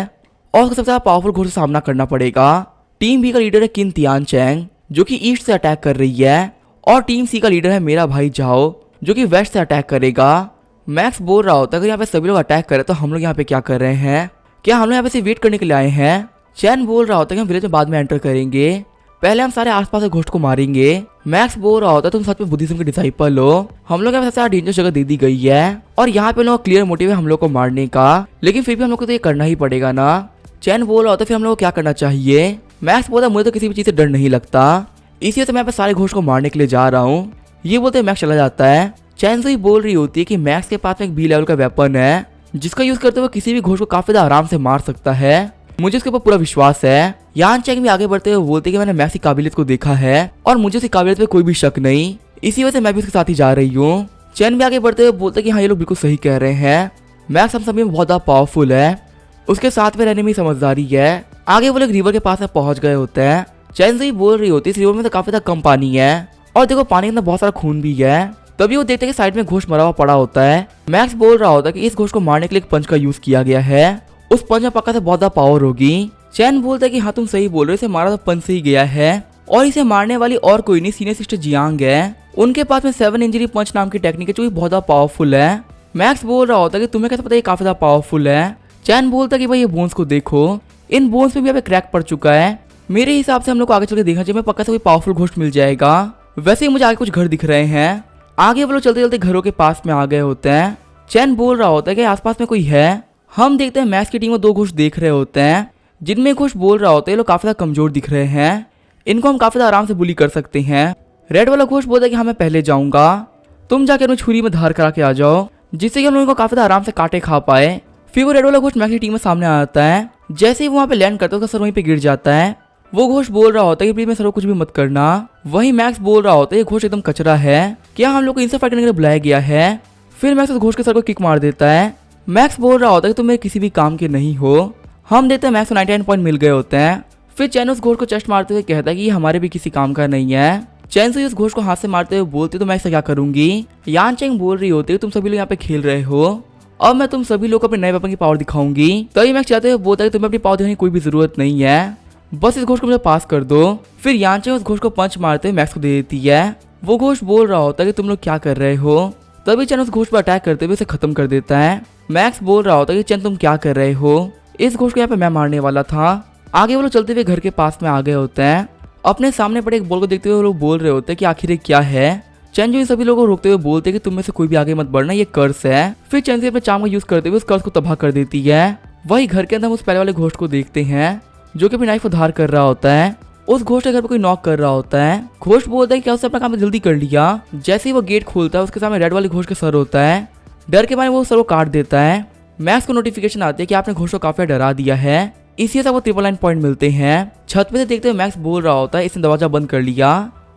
[SPEAKER 1] और उसको सबसे ज्यादा पावरफुल घोड़ से सामना करना पड़ेगा। टीम बी का लीडर है किन तियान चैंग जो कि ईस्ट से अटैक कर रही है, और टीम सी का लीडर है मेरा भाई जाओ जो कि वेस्ट से अटैक करेगा। मैक्स बोल रहा होता है अगर यहाँ पे सभी लोग अटैक करें तो हम लोग यहाँ पे क्या कर रहे हैं, क्या हम लोग यहाँ पे सिर्फ वेट करने के लिए आए हैं। चैन बोल रहा होता है कि हम विलेज में बाद में एंटर करेंगे, पहले हम सारे आसपास के घोस्ट को मारेंगे। मैक्स बोल रहा होता है तुम सच में बुद्धिज्म के डिसाइपल हो, हम लोग सबसे ज्यादा डेंजरस जगह दे दी गई है और यहाँ पे लोग क्लियर मोटिव है हम लोग को मारने का, लेकिन फिर भी हम लोग को तो ये करना ही पड़ेगा ना। चैन बोल रहा होता है फिर हम लोग को क्या करना चाहिए। मैक्स बोलता है मुझे तो किसी भी चीज से डर नहीं लगता, इसी वजह से मैं सारे घोस्ट को मारने के लिए जा रहा हूँ। ये बोलते मैक्स चला जाता है। चैन से ही बोल रही होती है कि मैक्स के पास में एक बी लेवल का वेपन है जिसका यूज करते हुए किसी भी घोस्ट को काफी आराम से मार सकता है, मुझे इसके ऊपर पूरा विश्वास है। यान चैंग भी आगे बढ़ते हुए बोलते कि मैंने मैक्स की काबिलियत को देखा है और मुझे उसकी काबिलियत पे कोई भी शक नहीं, इसी वजह से मैं भी उसके साथ ही जा रही हूँ। चैन भी आगे बढ़ते हुए बोलते कि हाँ ये लोग बिल्कुल सही कह रहे हैं, मैक्स हम सभी में बहुत ज्यादा पावरफुल है, उसके साथ में रहने में समझदारी है। आगे वो लोग रिवर के पास में पहुंच गए होते हैं। चैन से ही बोल रही होती है इस रिवर में तो काफी कम पानी है और देखो पानी के अंदर बहुत सारा खून भी है। तभी वो देखते हैं कि साइड में घोस्ट मरा हुआ पड़ा होता है। मैक्स बोल रहा होता है कि इस घोस्ट को मारने के लिए एक पंच का यूज किया गया है, उस पंच में पक्का से बहुत ज्यादा पावर होगी। चैन बोलता है कि हाँ तुम सही बोल रहे हो, इसे मारा तो पंच से ही गया है और इसे मारने वाली और कोई नहीं सीनियर सिस्टर जियांग है, उनके पास में 7 इंजरी पंच नाम की टेक्निक है जो बहुत ज्यादा पावरफुल है। मैक्स बोल रहा होता है कि तुम्हें कैसे पता ये काफी ज्यादा पावरफुल है। चैन बोलता है कि भाई ये बोन्स को देखो, इन बोन्स में भी अभी क्रैक पड़ चुका है, मेरे हिसाब से हम लोग को आगे चल के देखना चाहिए, पक्का से कोई पावरफुल घोस्ट मिल जाएगा। वैसे ही मुझे आगे कुछ घर दिख रहे हैं। आगे वो लोग चलते चलते घरों के पास में आ गए होते हैं। चैन बोल रहा होता है कि आसपास में कोई है। हम देखते हैं मैक्स की टीम में 2 घोस्ट देख रहे होते हैं, जिनमें घोस्ट बोल रहा होता है ये लोग काफी ज्यादा कमजोर दिख रहे हैं, इनको हम काफी ज्यादा आराम से बुली कर सकते हैं। रेड वाला घोस्ट बोलता है कि हाँ मैं पहले जाऊंगा, तुम जाकर उन्हें छुरी में धार करा के आ जाओ, जिससे कि हम लोगों को काफी ज्यादा आराम से काटे खा पाए। फिर वो रेड वाला घोस्ट मैक्स की टीम में सामने आ जाता है। जैसे ही वो वहाँ पे लैंड करता है उसका सर वहीं पे गिर जाता है। वो घोस्ट बोल रहा होता है कि प्लीज मैं सर कुछ भी मत करना। वही मैक्स बोल रहा होता है ये घोस्ट एकदम कचरा है, क्या हम लोग को इनसे फाइट करने के लिए बुलाया गया है। फिर मैक्स उस घोस्ट के सर को किक मार देता है। मैक्स बोल रहा होता है कि तुम मेरे किसी भी काम के नहीं हो। हम देखते हैं मैक्स को 99 पॉइंट मिल गए होते हैं। फिर चैन उस घोस्ट को चेस्ट मारते हुए कहता है कि ये हमारे भी किसी काम का नहीं है। चैन से उस घोस्ट को हाथ से मारते हुए बोलती तो मैं इससे क्या करूंगी। यान चैंग बोल रही होती है तुम सभी लोग यहाँ पे खेल रहे हो, अब मैं तुम सभी लोग को अपने नए वेपन की पावर दिखाऊंगी। तभी मैक्स चाहते हुए बोलता है कि तुम्हें अपनी पावर दिखाने की कोई भी जरूरत नहीं है, बस इस घोस्ट को मुझे पास कर दो। फिर यांचे उस घोस्ट को पंच मारते हुए मैक्स को दे देती है। वो घोस्ट बोल रहा होता है कि तुम लोग क्या कर रहे हो। तभी चैन उस घोस्ट पर अटैक करते हुए उसे खत्म कर देता है। मैक्स बोल रहा होता है कि चैन तुम क्या कर रहे हो, इस घोस्ट को यहाँ पे मैं मारने वाला था। आगे वो लोग चलते हुए घर के पास में आ गए होते हैं। अपने सामने पड़े एक बॉल को देखते हुए वो लोग बोल रहे होते हैं कि आखिर ये क्या है। चैन जो इन सभी लोगों को रोकते हुए बोलते हैं कि तुम में से कोई भी आगे मत बढ़ना, ये कर्स है। फिर चैन से अपने चाम का यूज करते हुए उस कर्स को तबाह कर देती है। वही घर के अंदर हम उस पहले वाले घोस्ट को देखते हैं जो कि अपनी नाइफ को धार कर रहा होता है। उस घोस्ट के घर पर कोई नॉक कर रहा होता है। घोस्ट बोलता है कि क्या उसने अपना काम जल्दी कर लिया। जैसे ही वो गेट खोलता है उसके सामने रेड वाले घोस्ट का सर होता है। डर के मारे वो सर को काट देता है। मैक्स को नोटिफिकेशन आती है कि आपने घोस्ट को काफी डरा दिया है। इसी से वो 999 पॉइंट मिलते हैं। छत पे से देखते हुए मैक्स बोल रहा होता है इसने दरवाजा बंद कर लिया,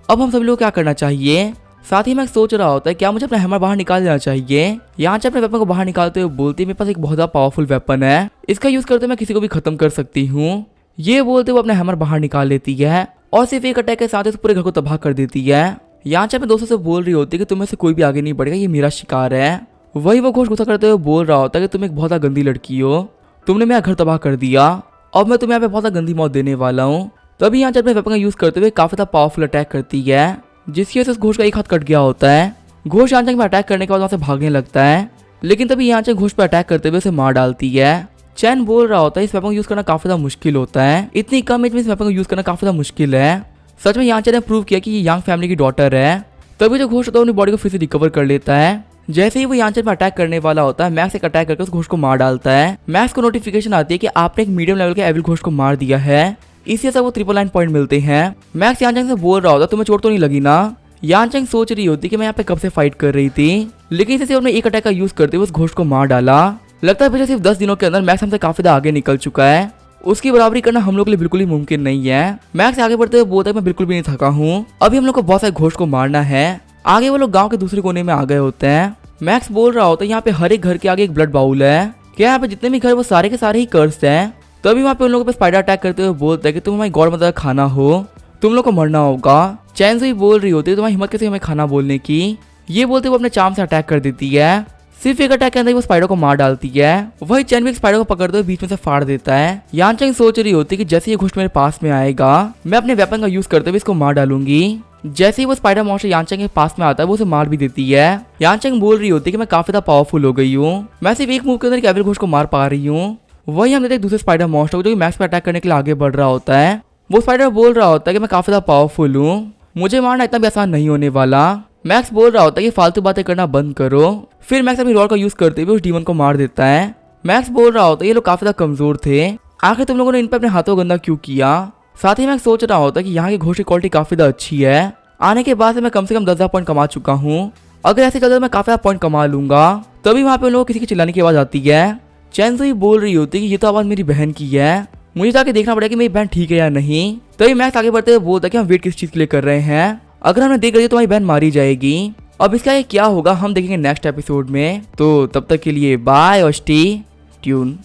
[SPEAKER 1] अब हम सभी लोग क्या करना चाहिए। साथ ही मैक्स सोच रहा होता है क्या मुझे अपना हैमर बाहर निकाल देना चाहिए। यहाँ से अपने वेपन को बाहर निकालते हुए बोलती है मेरे पास एक बहुत ज्यादा पावरफुल वेपन है, इसका यूज करते मैं किसी को भी खत्म कर सकती हूँ। ये बोलते वो अपना हैमर बाहर निकाल लेती है और सिर्फ एक अटैक के साथ ही पूरे घर को तबाह कर देती है। यहाँ से अपने दोस्तों से बोल रही होती है कि तुम्हें से कोई भी आगे नहीं बढ़ेगा, ये मेरा शिकार है। वही वो घोस्ट गुस्सा करते हुए बोल रहा होता है कि तुम एक बहुत गंदी लड़की हो, तुमने मेरा घर तबाह कर दिया, अब मैं तुम्हें यहाँ पे बहुत गंदी मौत देने वाला हूँ। तभी यहाँ अपने वेपन का यूज करते हुए काफी ज्यादा पावरफुल अटैक करती है, जिसकी वजह से उस घोस्ट का एक हाथ कट गया होता है। घोस्ट यांचंग में अटैक करने के बाद वहां से भागने लगता है, लेकिन तभी यांचंग घोस्ट पर अटैक करते हुए उसे मार डालती है। चैन बोल रहा होता है इस वेपन को यूज करना काफी ज्यादा मुश्किल होता है, इतनी कम एज में इस वेपन को यूज करना काफी ज्यादा मुश्किल है। सच में यांचंग ने प्रूव किया कि ये यांग फैमिली की डॉटर है। तभी जो घोस्ट होता है अपनी बॉडी को फिर से रिकवर कर लेता है। जैसे ही वो यांचंग पर अटैक करने वाला होता है, मैक्स एक अटैक करके उस घोस्ट को मार डालता है। मैक्स को नोटिफिकेशन आती है कि आपने एक मीडियम लेवल के एविल घोस्ट को मार दिया है, इसी से वो 999 पॉइंट मिलते हैं। मैक्स यांचंग से बोल रहा होता तुम्हें चोट तो नहीं लगी ना। यांचंग सोच रही होती कि मैं यहाँ पे कब से फाइट कर रही थी, लेकिन इसे उन्होंने एक अटैक का यूज करते हुए उस घोस्ट को मार डाला। लगता है पिछले सिर्फ 10 दिनों के अंदर मैक्स हमसे काफी ज्यादा आगे निकल चुका है, उसकी बराबरी करना हम लोग के लिए बिल्कुल ही मुमकिन नहीं है। मैक्स आगे बढ़ते हुए बोलता है मैं बिल्कुल भी नहीं थका हूँ, अभी हम लोग को बहुत सारे घोस्ट को मारना है। आगे वो लोग गाँव के दूसरे कोने में आ गए होते हैं। मैक्स बोल रहा होता है यहाँ पे हर एक घर के आगे एक ब्लड बाउल है, क्या यहाँ पे जितने भी घर वो सारे के सारे ही कर्स हैं। तभी वहाँ पे उन लोगों पे स्पाइडर अटैक करते हुए बोलता है कि तुम हमारी गॉड मदर खाना हो, तुम लोग को मरना होगा। चैन से बोल रही होती है तुम्हारी हिम्मत कैसे हमें खाना बोलने की। ये बोलते वो अपने चाम से अटैक कर देती है। सिर्फ एक अटैक के अंदर वो स्पाइडर को मार डालती है। वही चैन भी स्पाइडर को पकड़ते हुए बीच में से फाड़ देता है। यांचंग सोच रही होती है कि जैसे ये घोस्ट मेरे पास में आएगा मैं अपने वेपन का यूज करते हुए इसको मार डालूंगी। जैसे ही वो स्पाइडर मॉन्स्टर यांचंग के पास में आता है वो उसे मार भी देती है। यांचंग बोल रही होती है कि मैं काफी ज्यादा पावरफुल हो गई हूँ, मैं सिर्फ एक मूव के अंदर एविल घोस्ट को मार पा रही हूँ। वही हम देखते हैं दूसरे स्पाइडर मॉन्स्टर जो कि मैक्स पे अटैक करने के लिए आगे बढ़ रहा होता है। वो स्पाइडर बोल रहा होता है कि मैं काफी ज्यादा पावरफुल हूँ, मुझे मारना इतना भी आसान नहीं होने वाला। मैक्स बोल रहा होता है कि फालतू बातें करना बंद करो। फिर मैक्स अपनी रॉड का यूज करते हुए उस डीमन को मार देता है। मैक्स बोल रहा होता है ये लोग काफी ज्यादा कमजोर थे, आखिर तुम लोगों ने इन पर अपने हाथों गंदा क्यों किया। साथ ही मैक्स सोच रहा होता है कि यहाँ की घोस्ट की क्वालिटी काफी ज्यादा अच्छी है, आने के बाद से मैं कम 10,000 पॉइंट कमा चुका हूँ, अगर ऐसे चलता तो मैं काफी ज्यादा पॉइंट कमा लूंगा। तभी वहाँ पे उन लोगों को किसी की चिल्लाने की आवाज आती है। चैन से ही बोल रही होती है कि ये तो आवाज मेरी बहन की है, मुझे जाके देखना पड़ेगा कि मेरी बहन ठीक है या नहीं। तभी मैक्स आगे बढ़ते हुए बोलता है कि हम वेट किस चीज के लिए कर रहे हैं, अगर हमने देख लिया तो हमारी बहन मारी जाएगी। अब इसका ये क्या होगा हम देखेंगे नेक्स्ट एपिसोड में। तो तब तक के लिए बाय और स्टे ट्यून।